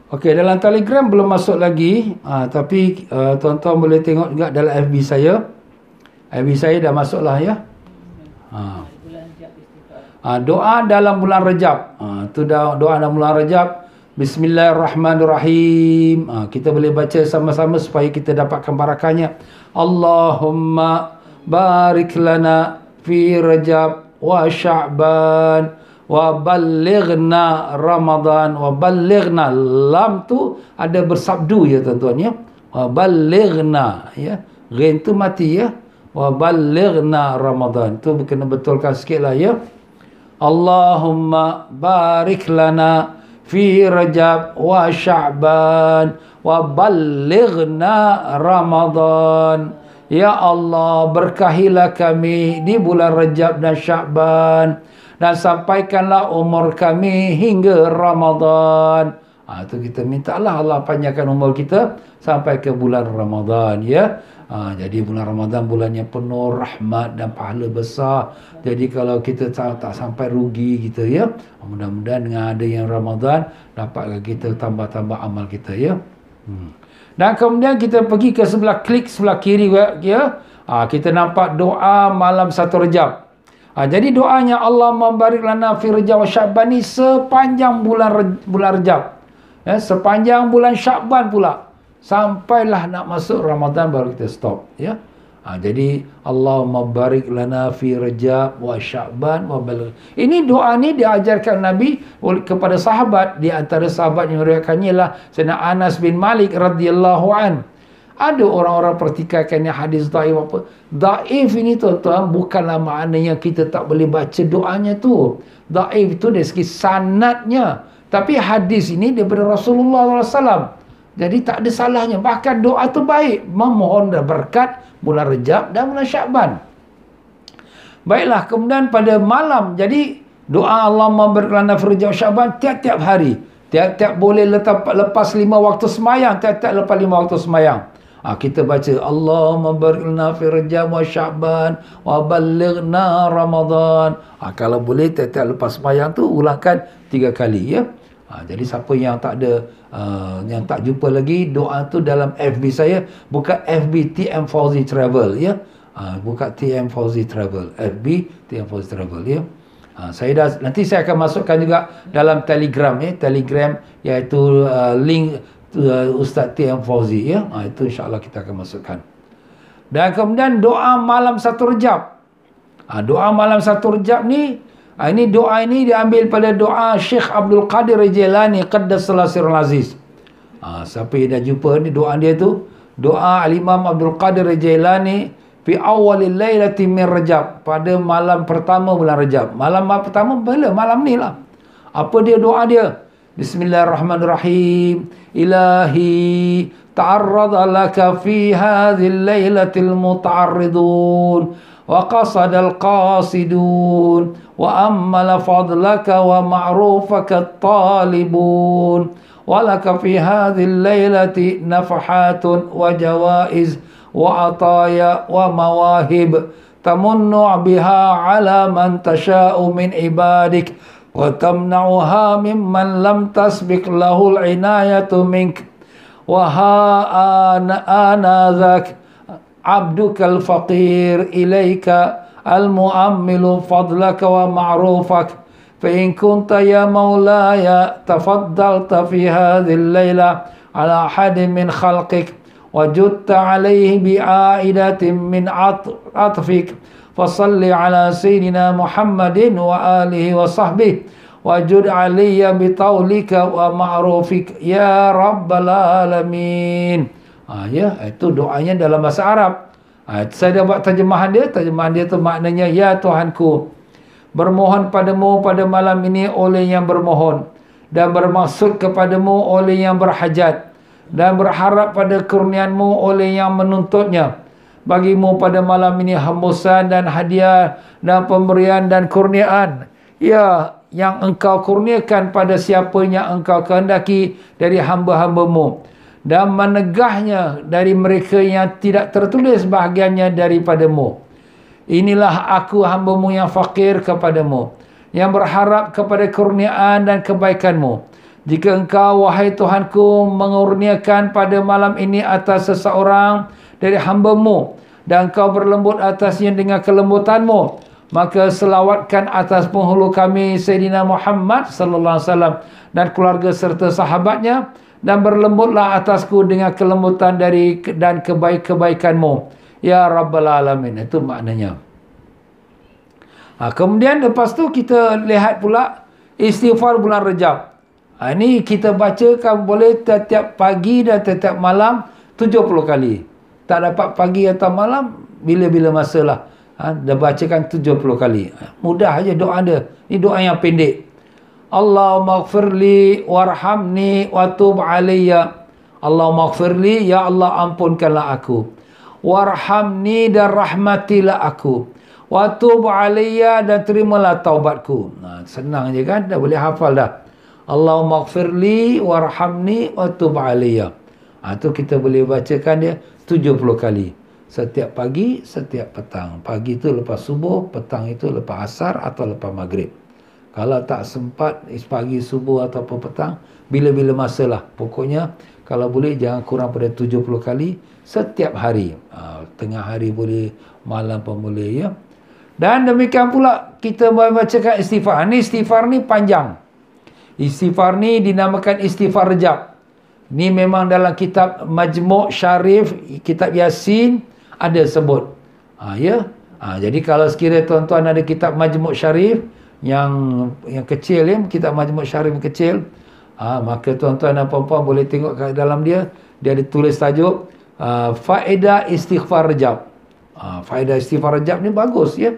Okey, dalam Telegram belum masuk lagi, tapi tuan-tuan boleh tengok juga dalam FB saya. FB saya dah masuklah ya. Doa dalam bulan Rejab. Tu doa dalam bulan Rejab. Bismillahirrahmanirrahim. Kita boleh baca sama-sama supaya kita dapatkan barakahnya. Allahumma barik lana fi Rajab wa Sya'ban wa ballighna Ramadan. Wa ballighna, lam tu ada bersabdu ya tuan-tuan ya. Wa ballighna ya. Ghain tu mati ya. Wa ballighna Ramadan. Tu kena betulkan sikitlah ya. Allahumma barik lana fi Rajab wa Sya'ban wa ballighna Ramadan. Ya Allah, berkahilah kami di bulan Rajab dan Sya'ban, dan sampaikanlah umur kami hingga Ramadan. Itu kita mintalah Allah panjangkan umur kita sampai ke bulan Ramadan ya. Jadi bulan Ramadan bulan yang penuh rahmat dan pahala besar. Jadi kalau kita tak sampai rugi kita ya. Mudah-mudahan dengan ada yang Ramadan dapatlah kita tambah-tambah amal kita ya. Dan kemudian kita pergi ke klik sebelah kiri ya. Kita nampak doa malam 1 Rejab. Jadi doanya Allah membarik lana fi Rajab wa Sya'ban ni sepanjang bulan Rejab. Ya, sepanjang bulan Sya'ban pula. Sampailah nak masuk Ramadan baru kita stop ya. Jadi Allahumma barik lana fi Rajab wa Sya'ban wa balagh. Ini doa ni diajarkan Nabi kepada sahabat. Di antara sahabat yang meriwayatkannya ialah Sayyidina Anas bin Malik radhiyallahu an. Ada orang-orang pertikaikannya hadis dhaif apa. Dhaif ini tuan-tuan bukanlah maknanya kita tak boleh baca doanya tu. Dhaif tu dari segi sanadnya. Tapi hadis ini daripada Rasulullah SAW. Jadi tak ada salahnya. Bahkan doa tu baik. Memohon berkat bulan Rejab dan bulan Syakban. Baiklah, kemudian pada malam. Jadi doa Allah berkelana Rejab Syakban tiap-tiap hari. Tiap-tiap boleh lepas 5 waktu semayang. Tiap-tiap lepas 5 waktu semayang. Kita baca Allahumma bariklana fi Rajab wa Sya'ban wa ballighna Ramadan. Kalau boleh tiap-tiap lepas sembahyang tu ulangkan 3 kali ya. Jadi siapa yang tak ada yang tak jumpa lagi, doa tu dalam FB saya, bukan FB TM Fauzi Travel ya. Bukan TM Fauzi Travel, FB TM Fauzi Travel ya. Nanti saya akan masukkan juga dalam Telegram ya, Telegram iaitu link Ustaz TM Fauzi ya. Itu insya-Allah kita akan masukkan. Dan kemudian doa malam 1 Rejab. Doa malam 1 Rejab ni, ini doa ini diambil pada doa Syekh Abdul Qadir Jailani Qaddasallahu sirrul aziz. Siapa yang dah jumpa ni doa dia tu, doa Al-Imam Abdul Qadir Jailani fi awwalil lailati min Rajab, pada malam pertama bulan Rejab. Malam pertama bila? Malam ni lah. Apa dia doa dia? Bismillahirrahmanirrahim. Ilahi ta'arrada laka fi hadhil laylatil muta'arridun wa qasadal qasidun wa ammala fadlaka wa ma'rufaka talibun wa laka fi hadhil laylati nafahatun wa jawaiz wa ataya wa mawahib tamunnu biha ala man tasha'u min ibadik wa tamna'uha mimman lam tasbiq lahul inayatu mink wa ana dhak abdukal faqir ilaika al-mu'ammilu fadlaka wa ma'rufak fa in kunta ya maulaya tafaddalta fi hadhihi al-layla ala ahadin min khalqik wajudta alayhi bi'aidatin min atfik فصل على سيدنا محمد وآله وصحبه وجد علي بطولك ومعروفك يا رب العالمين. Ya, itu doanya dalam bahasa Arab. Saya dah buat terjemahan dia. Terjemahan dia tu maknanya, ya Tuhanku, bermohon padamu pada malam ini oleh yang bermohon, dan bermaksud kepadamu oleh yang berhajat, dan berharap pada kurnianmu oleh yang menuntutnya. Bagimu pada malam ini hembusan dan hadiah dan pemberian dan kurniaan, ya, yang engkau kurniakan pada siapa yang engkau kehendaki dari hamba-hambamu, dan menegahnya dari mereka yang tidak tertulis bahagiannya daripadamu. Inilah aku hambamu yang fakir kepadamu, yang berharap kepada kurniaan dan kebaikanmu. Jika engkau, wahai Tuhanku, mengurniakan pada malam ini atas seseorang dari hambamu, dan engkau berlembut atasnya dengan kelembutanmu, maka selawatkan atas penghulu kami Sayyidina Muhammad sallallahu alaihi wasallam dan keluarga serta sahabatnya, dan berlembutlah atasku dengan kelembutan dari dan kebaikanmu ya Rabbal Alamin. Itu maknanya. Kemudian lepas tu kita lihat pula istighfar bulan Rejab. Ini kita bacakan boleh setiap pagi dan setiap malam 70 kali. Tak dapat pagi atau malam, bila-bila masalah. Dah bacakan 70 kali. Mudah aja doa dia. Ini doa yang pendek. Allahumma gfirli warhamni wa tub alayya. Allahumma gfirli, ya Allah ampunkanlah aku. Warhamni, dan rahmatilah aku. Wa tub alayya, dan terimalah taubatku. Senang je kan? Dah boleh hafal dah. Allahumma gfirli warhamni wa tub alayya. Itu kita boleh bacakan dia 70 kali. Setiap pagi, setiap petang. Pagi itu lepas subuh, petang itu lepas asar atau lepas maghrib. Kalau tak sempat pagi, subuh atau petang, bila-bila masalah. Pokoknya kalau boleh jangan kurang pada 70 kali setiap hari. Tengah hari boleh, malam pun boleh ya. Dan demikian pula kita membacakan istighfar. Ini istighfar ni panjang. Istighfar ni dinamakan istighfar Rejab. Ni memang dalam kitab Majmu' Syarif, kitab Yasin ada sebut. Ya. Jadi kalau sekiranya tuan-tuan ada kitab Majmu' Syarif yang kecil ya, kitab Majmu' Syarif kecil, maka tuan-tuan dan puan-puan boleh tengok kat dalam dia. Dia ada tulis tajuk faedah istighfar Rejab. Faedah istighfar Rejab ni bagus ya.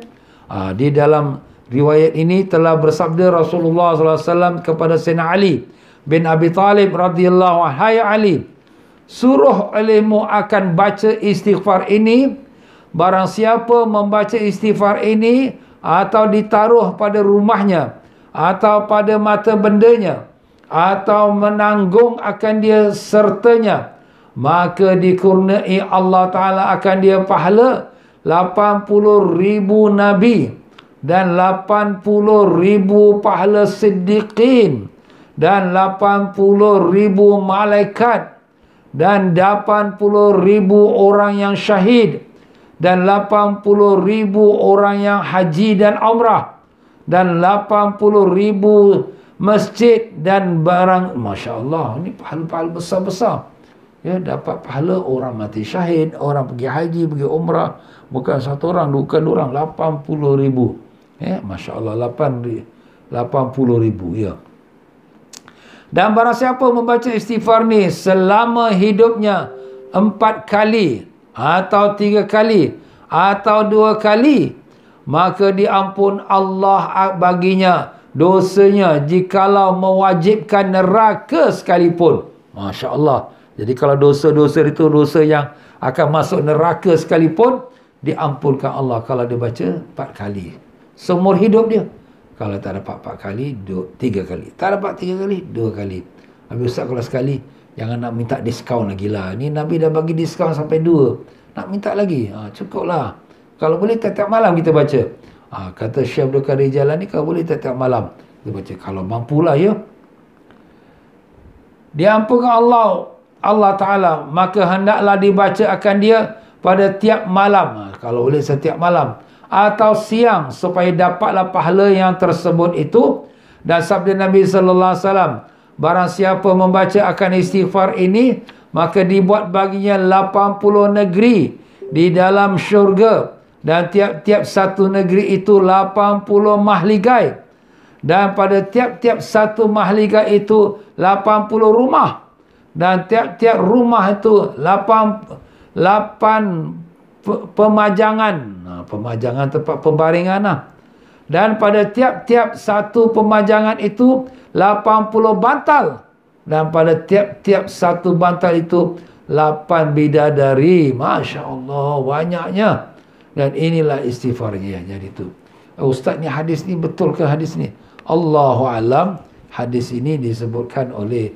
Di dalam riwayat ini telah bersabda Rasulullah SAW kepada Sayyidina Ali bin Abi Talib radhiyallahu anhu, hai Ali, suruh olehmu akan baca istighfar ini. Barang siapa membaca istighfar ini atau ditaruh pada rumahnya atau pada mata bendanya atau menanggung akan dia sertanya, maka dikurniai Allah Ta'ala akan dia pahala 80,000 Nabi dan 80,000 pahala Siddiqin dan 80,000 malaikat dan 80,000 orang yang syahid dan 80,000 orang yang haji dan umrah dan 80,000 masjid dan barang. Masya Allah, ini pahala-pahala besar-besar. Ya, dapat pahala orang mati syahid, orang pergi haji, pergi umrah. Bukan satu orang, bukan dua orang, 80,000. Ya, Masya Allah, 80,000. Ya. Dan barang siapa membaca istighfar ni selama hidupnya 4 kali atau 3 kali atau 2 kali, maka diampun Allah baginya dosanya jikalau mewajibkan neraka sekalipun. Masya Allah. Jadi kalau dosa-dosa itu dosa yang akan masuk neraka sekalipun, diampunkan Allah kalau dia baca 4 kali seumur hidup dia. Kalau tak dapat 4 kali, 3 kali. Tak dapat 3 kali, 2 kali. Habis Ustaz kalau sekali, jangan nak minta diskaun lagi lah. Ni Nabi dah bagi diskaun sampai 2. Nak minta lagi? Cukuplah. Kalau boleh tiap-tiap malam kita baca. Kata Syekh Abdul Qadir Jalani, kalau boleh tiap-tiap malam kita baca. Kalau mampulah ya. Diampunkan Allah Ta'ala, maka hendaklah dibaca akan dia pada tiap malam. Kalau boleh setiap malam. Atau siang, supaya dapatlah pahala yang tersebut itu. Dan sabda Nabi Sallallahu Alaihi Wasallam, barang siapa membaca akan istighfar ini, maka dibuat baginya 80 negeri di dalam syurga. Dan tiap-tiap satu negeri itu 80 mahligai. Dan pada tiap-tiap satu mahligai itu 80 rumah. Dan tiap-tiap rumah itu 8 pemajangan. Pemajangan tempat pembaringan lah. Dan pada tiap-tiap satu pemajangan itu 80 bantal. Dan pada tiap-tiap satu bantal itu 8 bidadari. Masya Allah, banyaknya. Dan inilah istighfarnya. Jadi itu, Ustaz, ni hadis ni betul ke hadis ni? Allahu alam. Hadis ini disebutkan oleh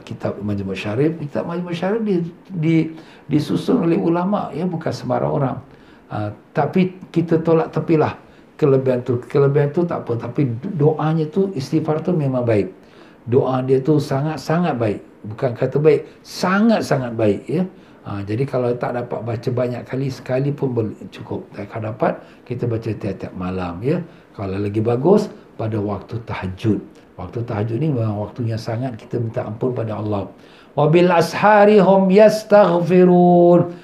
kitab Majmu' Syarif. Kitab Majmu' Syarif disusun oleh ulama, ya, bukan sembarang orang. Tapi kita tolak tepilah kelebihan tu. Kelebihan tu tak apa, tapi doanya tu, istighfar tu memang baik. Doa dia tu sangat-sangat baik. Bukan kata baik, sangat-sangat baik, ya. Jadi kalau tak dapat baca banyak kali, sekali pun boleh, cukup. Kalau dapat, kita baca tiap-tiap malam, ya. Kalau lagi bagus, pada waktu tahajud. Waktu tahajud ni memang waktunya sangat kita minta ampun pada Allah. Wabil ashari hum yastaghfirun.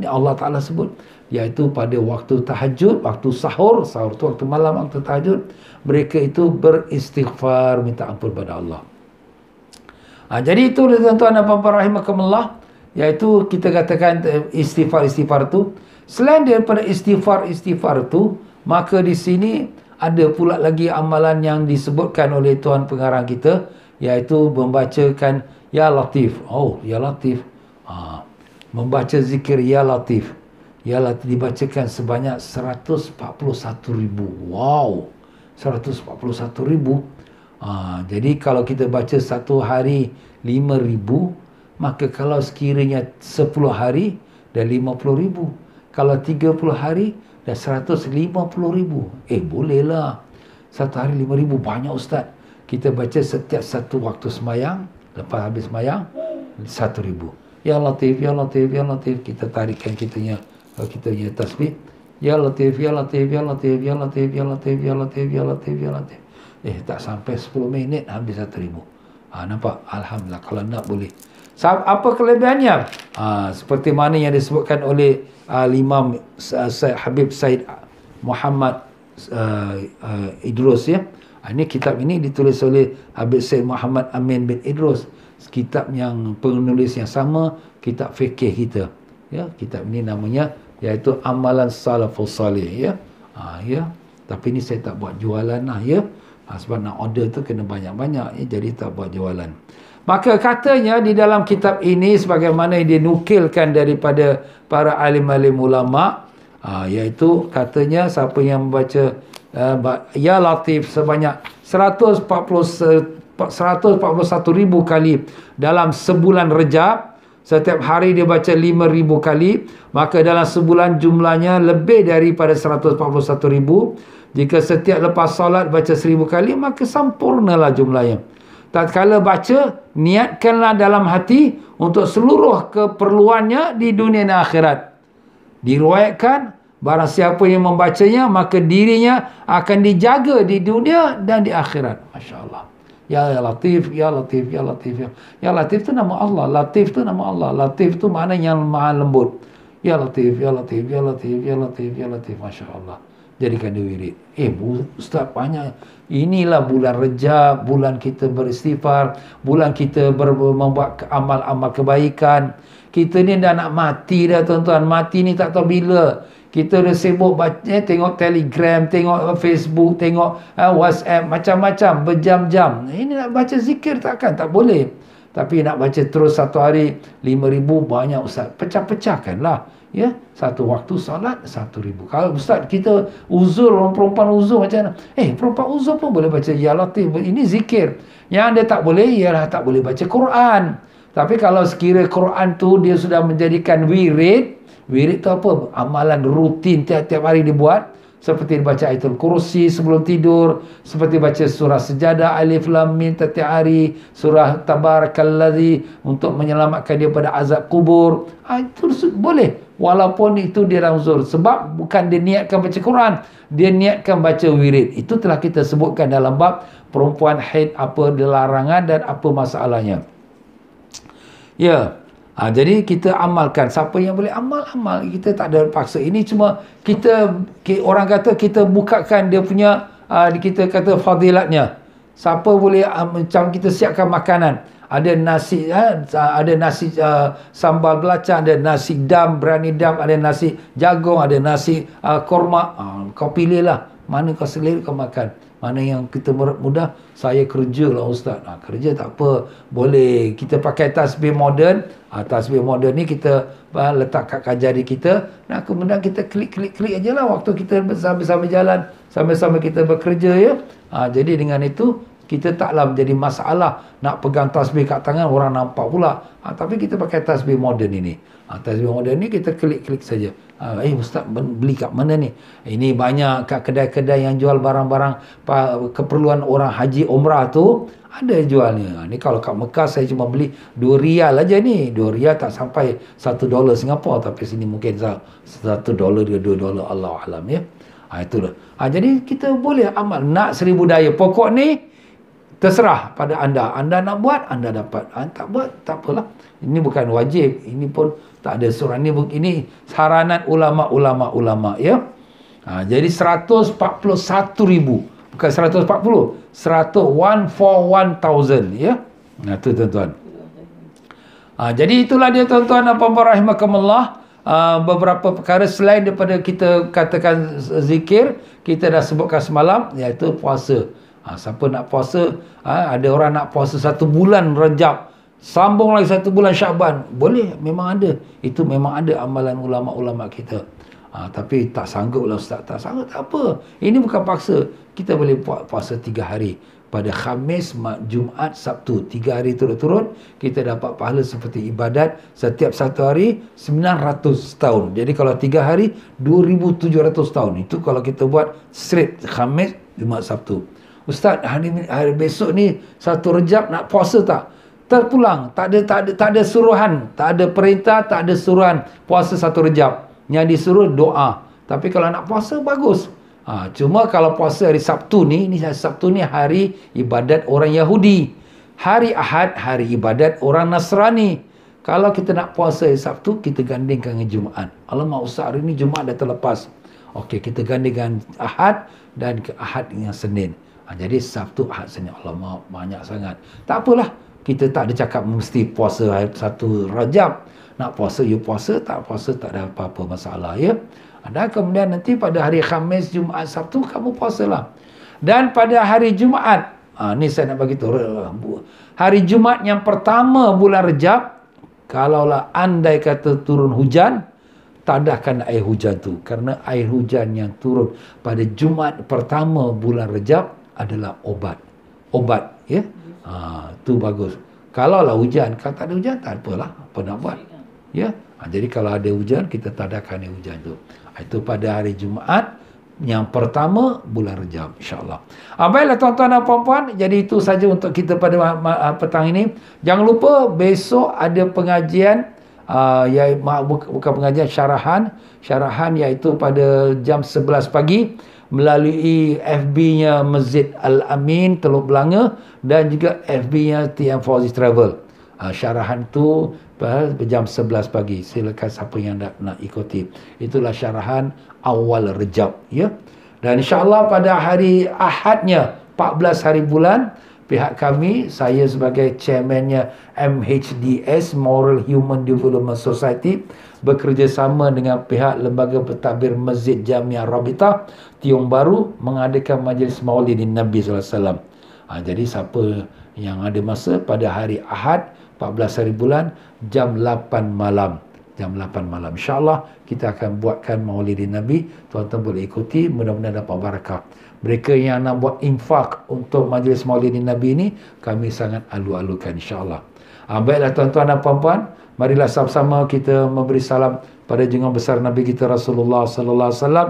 Allah Ta'ala sebut, iaitu pada waktu tahajud, waktu sahur tu waktu malam, waktu tahajud, mereka itu beristighfar, minta ampun pada Allah. Jadi itu, tuan-tuan dan puan-puan rahimakumullah, iaitu kita katakan istighfar tu. Selain daripada istighfar tu, maka di sini ada pula lagi amalan yang disebutkan oleh tuan pengarang kita, iaitu membacakan Ya Latif. Ya Latif. Membaca zikir Ya Latif. Ya Latif dibacakan sebanyak 141,000. Wow. 141,000. Jadi kalau kita baca satu hari 5,000, maka kalau sekiranya 10 hari dah 50,000. Kalau 30 hari dah 150,000. Bolehlah. Satu hari 5,000, banyak Ustaz. Kita baca setiap satu waktu semayang, lepas habis semayang 1,000. Ya Latif, Ya Latif, Ya Latif. Kita tarikkan kita punya tasbih. Ya Latif, Ya Latif, Ya Latif, Ya Latif, Ya Latif, Ya Latif, Ya Latif, Ya Latif. Tak sampai 10 minit habis 1,000. Nampak? Alhamdulillah. Kalau nak boleh. Apa kelebihannya? Seperti mana yang disebutkan oleh Imam Habib Said Muhammad Idrus, ya. Ini kitab ini ditulis oleh Habib Said Muhammad Amin bin Idrus. Kitab yang penulis yang sama, kitab fikih kita. Ya, kitab ini namanya iaitu Amalan Salafus Salih, ya. Ya. Tapi ini saya tak buat jualan lah, ya. Sebab nak order tu kena banyak-banyak, ya. Jadi tak buat jualan. Maka katanya di dalam kitab ini sebagaimana yang dinukilkan daripada para alim-alim ulama, iaitu katanya siapa yang membaca Ya Latif sebanyak 141,000 kali dalam sebulan Rejab, setiap hari dia baca 5,000 kali, maka dalam sebulan jumlahnya lebih daripada 141,000. Jika setiap lepas solat baca 1,000 kali, maka sempurnalah jumlahnya. Tatkala baca, niatkanlah dalam hati untuk seluruh keperluannya di dunia dan akhirat. Diriwayatkan, barang siapa yang membacanya, maka dirinya akan dijaga di dunia dan di akhirat. Masya Allah. Ya Latif, Ya Latif, Ya Latif. Ya Latif itu nama Allah. Latif itu nama Allah. Latif itu makna yang maha lembut. Ya Latif, Ya Latif, Ya Latif, Ya Latif, Ya Latif. Masya Allah. Jadikan dia wirid. Ustaz banyak. Inilah bulan Rejab, bulan kita beristighfar, bulan kita membuat amal-amal kebaikan. Kita ni dah nak mati dah tuan-tuan. Mati ni tak tahu bila. Kita dah sibuk baca, tengok Telegram, tengok Facebook, tengok WhatsApp, macam-macam, berjam-jam. Ini nak baca zikir takkan? Tak boleh. Tapi nak baca terus satu hari 5,000 banyak Ustaz. Pecah-pecahkanlah. Ya, satu waktu solat 1,000. Kalau Ustaz kita uzur, orang perempuan uzur macam mana? Perempuan uzur pun boleh baca Ya Latif. Ini zikir. Yang dia tak boleh ialah tak boleh baca Quran. Tapi kalau sekira Quran tu dia sudah menjadikan wirid. Wirid tu apa? Amalan rutin tiap-tiap hari dibuat. Seperti baca Ayatul Kursi sebelum tidur, seperti baca surah Sejadah, Alif Lam Mim tiap hari, surah Tabarakalladzi untuk menyelamatkan dia pada azab kubur. Itu boleh. Walaupun itu dia dalam uzur. Sebab bukan dia niatkan baca Quran, dia niatkan baca wirid. Itu telah kita sebutkan dalam bab perempuan haid, apa larangan dan apa masalahnya. Ya. Jadi kita amalkan. Siapa yang boleh amal. Kita tak ada paksa. Ini cuma orang kata kita bukakan dia punya, kita kata fadilatnya. Siapa boleh, macam kita siapkan makanan. Ada nasi, sambal belacan, ada nasi dam, berani dam, ada nasi jagung, ada nasi korma. Kau pilihlah. Mana kau selera kau makan. Mana yang kita mudah, saya kerja lah Ustaz. Kerja tak apa. Boleh. Kita pakai tasbih moden. Tasbih moden ni kita letak kat jari kita. Kemudian kita klik aja lah waktu kita bersama-sama jalan. Sama-sama kita bekerja ya. Jadi dengan itu, kita taklah menjadi masalah nak pegang tasbih kat tangan, orang nampak pula. Tapi kita pakai tasbih moden ini. Tasbih moden ni kita klik saja. Ustaz beli kat mana ni? Ini banyak kat kedai-kedai yang jual barang-barang keperluan orang haji umrah tu. Ada jualnya. Ni kalau kat Mekah saya cuma beli 2 rial aja ni. 2 rial tak sampai $1 Singapura. Tapi sini mungkin $1, $2, Allah alam ya. Itulah. Jadi kita boleh amal. Nak 1,000 daya. Pokok ni terserah pada anda. Anda nak buat, anda dapat. Tak buat, tak apalah. Ini bukan wajib. Ini pun tak ada surah. Ini saranan ulama' ya. Jadi 141,000. Bukan 140. 141,000 ya. Itu tuan-tuan. Jadi itulah dia tuan-tuan dan puan-puan rahimakumullah. Beberapa perkara selain daripada kita katakan zikir, kita dah sebutkan semalam, iaitu puasa. Siapa nak puasa, ada orang nak puasa 1 bulan Rejab, sambung lagi 1 bulan Syaban, boleh, memang ada. Itu memang ada amalan ulama' kita. Tapi tak sanggup lah Ustaz. Tak sanggup, tak apa. Ini bukan paksa. Kita boleh puasa 3 hari. Pada Khamis, Jumaat, Sabtu. 3 hari turut-turut. Kita dapat pahala seperti ibadat. Setiap 1 hari, 900 tahun. Jadi kalau 3 hari, 2,700 tahun. Itu kalau kita buat straight Khamis, Jumaat, Sabtu. Ustaz, hari besok ni 1 Rejab nak puasa tak? Terpulang. Tak ada suruhan. Tak ada perintah, tak ada suruhan puasa 1 Rejab. Yang disuruh doa. Tapi kalau nak puasa, bagus. Cuma kalau puasa hari Sabtu ni hari ibadat orang Yahudi. Hari Ahad, hari ibadat orang Nasrani. Kalau kita nak puasa hari Sabtu, kita gandingkan dengan Jumaat. Alamak Ustaz, hari ni Jumaat dah terlepas. Okey, kita gandingkan Ahad dan Ahad dengan Senin. Jadi Sabtu, Ahad, Senin. Alamak, banyak sangat. Tak apalah. Kita tak ada cakap mesti puasa 1 Rajab. Nak puasa, you puasa. Tak puasa, tak ada apa-apa masalah ya. Dan kemudian nanti pada hari Khamis, Jumaat, Sabtu, kamu puasalah. Dan pada hari Jumaat, Ni saya nak bagi tahu. Hari Jumaat yang pertama bulan Rejab, kalaulah andai kata turun hujan, tadahkan air hujan tu. Kerana air hujan yang turun pada Jumaat pertama bulan Rejab adalah obat. Obat, ya. Tu bagus. Kalaulah hujan, kalau tak ada hujan, tak apalah. Apa nak buat? Ya. Jadi kalau ada hujan, kita tadahkan air hujan tu. Itu pada hari Jumaat yang pertama bulan Rejab, insya-Allah. Baiklah tuan-tuan dan puan-puan, jadi itu saja untuk kita pada petang ini. Jangan lupa besok ada pengajian, bukan pengajian, syarahan iaitu pada jam 11 pagi melalui FB-nya Masjid Al-Amin Teluk Belanga dan juga FB-nya TM Fauzi Travel. Syarahan tu jam 11 pagi. Silakan siapa yang nak ikuti. Itulah syarahan awal Rejab, ya. Dan insya-Allah pada hari Ahadnya 14 hari bulan, pihak kami, saya sebagai chairmannya MHDS Moral Human Development Society, bekerjasama dengan pihak Lembaga Pentadbir Masjid Jamiah Rabitah Tiong Bahru mengadakan majlis Maulidin Nabi sallallahu alaihi wasallam. Jadi siapa yang ada masa pada hari Ahad 14 hari bulan jam 8 malam. Jam 8 malam. InsyaAllah kita akan buatkan Maulidin Nabi. Tuan-tuan boleh ikuti. Mudah-mudahan dapat barakah. Mereka yang nak buat infak untuk majlis Maulidin Nabi ini, kami sangat alu-alukan insyaAllah. Baiklah tuan-tuan dan puan-puan, marilah sama-sama kita memberi salam pada junjungan besar Nabi kita Rasulullah sallallahu alaihi wasallam.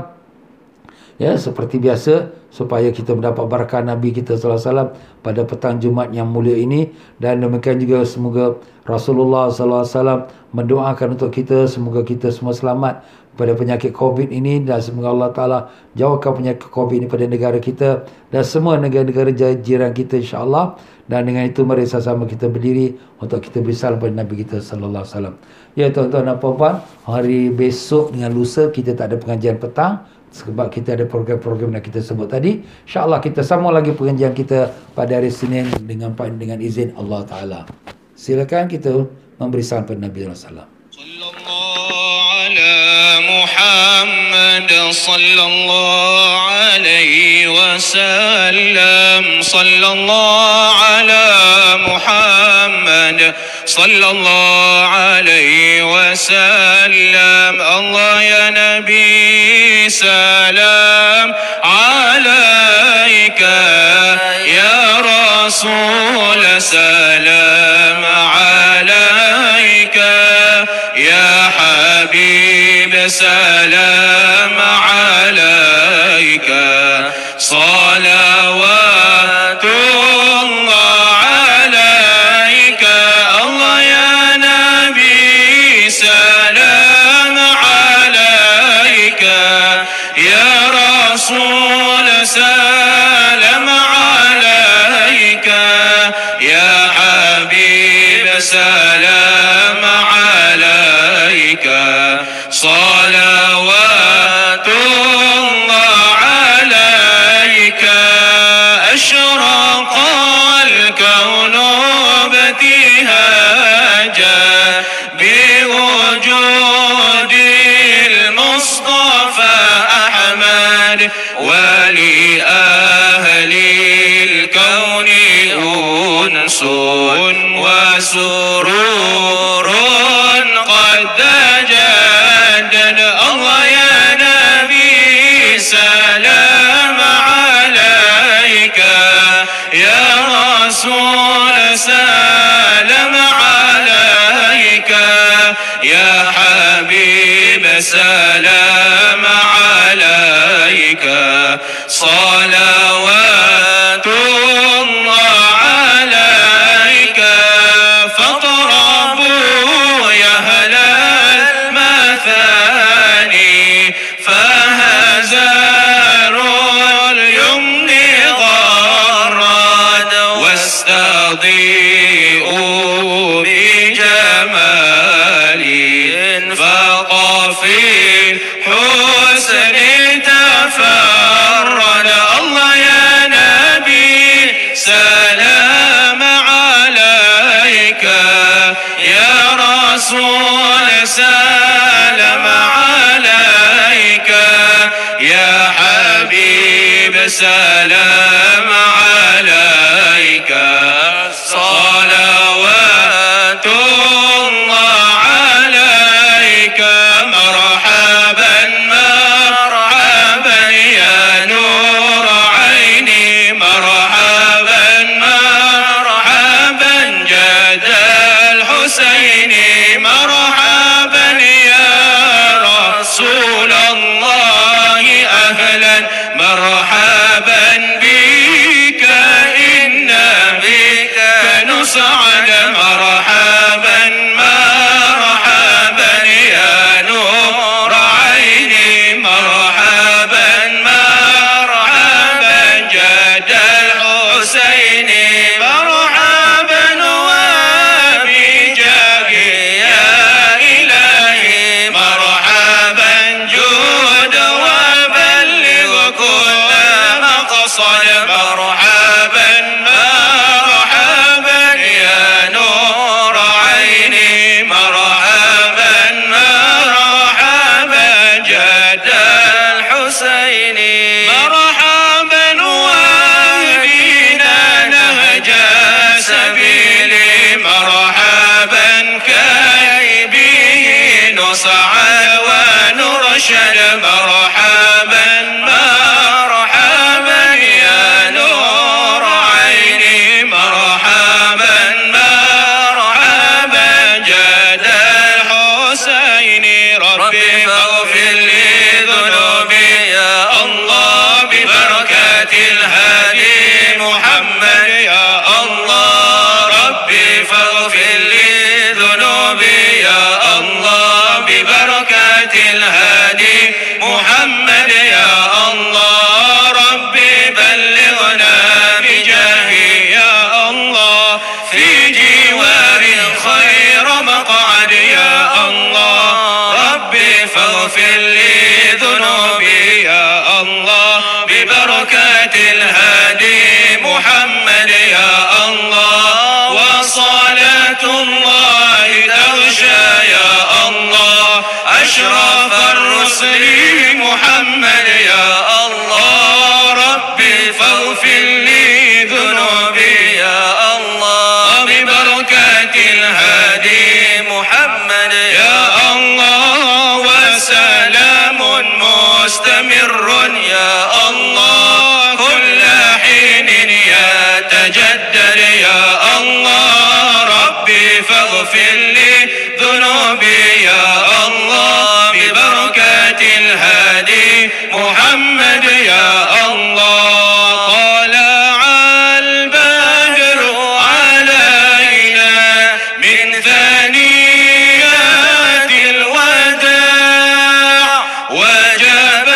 Ya, seperti biasa, supaya kita mendapat barakah Nabi kita sallallahu alaihi wasallam pada petang Jumaat yang mulia ini. Dan demikian juga semoga Rasulullah sallallahu alaihi wasallam mendoakan untuk kita, semoga kita semua selamat pada penyakit COVID ini, dan semoga Allah Ta'ala jauhkan penyakit COVID ini pada negara kita dan semua negara-negara jiran kita insya-Allah. Dan dengan itu mari sama-sama kita berdiri untuk kita beri salam pada Nabi kita sallallahu alaihi wasallam. Ya tuan-tuan dan puan-puan, hari besok dengan lusa kita tak ada pengajian petang sebab kita ada program-program yang kita sebut tadi. InsyaAllah kita sambung lagi pengajian kita pada hari Senin dengan izin Allah Ta'ala. Silakan kita memberi salam pada Nabi SAW. محمد صلى الله عليه وسلم صلى الله على محمد صلى الله عليه وسلم الله يا نبي سلام عليك يا رسول سلام عليك يا حبيب سلام عليك صلوات الله عليك الله يا نبي سلام عليك يا رسول سلام عليك يا حبيب سلام عليك صلوات الله عليك أشرق الكون ابتهاجا بوجود المصطفى أحمد ولأهل الكون أنس وسرور قد تجدد الله يا نبي سلام عليك يا رسول سلام عليك يا حبيب سلام عليك صلوات الله عليك فاقربوا يا أهل المثاني فهزار اليمن غرد واستضيئوا بجمال فقفي الحسن تفرد الله يا نبي سلام عليك يا رسول سلام عليك يا حبيب سلام عليك نصعد مرحبا مرحبا يا نور عيني مرحبا مرحبا جد الحسين مرحبا وبجاهي يا إلهي مرحبا جود وبلغ كل مقصد مرحبا مرحبا يا نور عيني مرحبا مرحبا جد الحسين مرحبا واهدنا نهج سبيلي مرحبا كي به نصعد ونرشد مرحبا مرحبا يا نور عيني مرحبا مرحبا جد الحسين ربي فاغفر لي ذنوبي يا الله ببركات الهادي محمد يا الله ربي فاغفر لي ذنوبي يا الله ببركات الهادي محمد يا الله ربي بلغنا بجاهي يا الله في جوار خير مقعد يا الله ربي فاغفر لي ذنوبي يا الله ببركات الهادي محمد يا الله وصلاة الله تغشى يا الله أشرف الرسل محمد يا الله ربي فاغفر لي ذنوبي يا الله ببركات الهادي محمد يا الله وسلام مستمر يا الله كل حين يتجدد يا الله ربي فاغفر لي ذنوبي يا الله ببركات الهادي محمد يا الله طلع البدر علينا من ثنيات الوداع وجب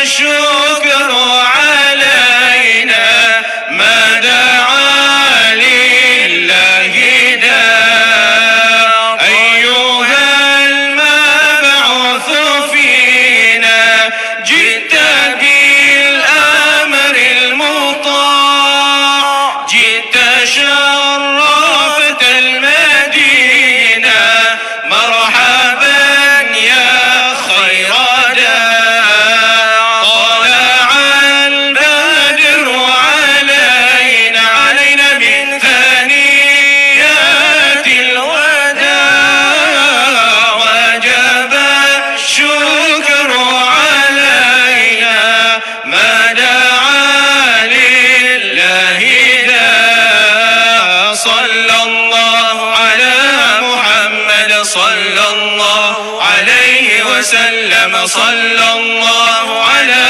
الشكر علينا ما دعا لله داع أيها المبعوث فينا جئت بالأمر المطاع جئت شرفت المدينة مرحبا يا خير داع طلع البدر علينا من ثنيات الوداع وجب الشكر علينا ما دعا لله داع صلى الله على محمد صلى الله عليه وسلم صلى الله على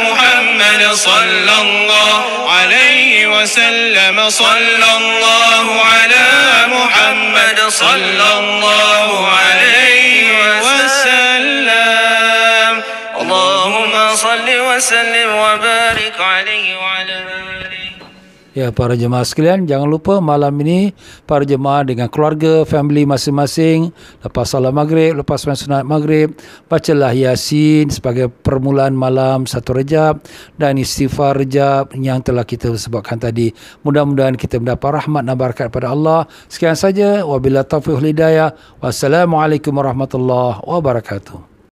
محمد صلى الله عليه وسلم صلى الله على محمد صلى الله عليه وسلم اللهم صل وسلم وبارك عليه وعلى آله. Ya, para jemaah sekalian, jangan lupa malam ini para jemaah dengan keluarga, family masing-masing, lepas salat maghrib, lepas sunat maghrib, bacalah Yasin sebagai permulaan malam 1 Rejab dan istighfar Rejab yang telah kita sebutkan tadi. Mudah-mudahan kita mendapat rahmat dan barakat pada Allah. Sekian saja, wabillahi taufiq wal hidayah. Wassalamualaikum warahmatullahi wabarakatuh.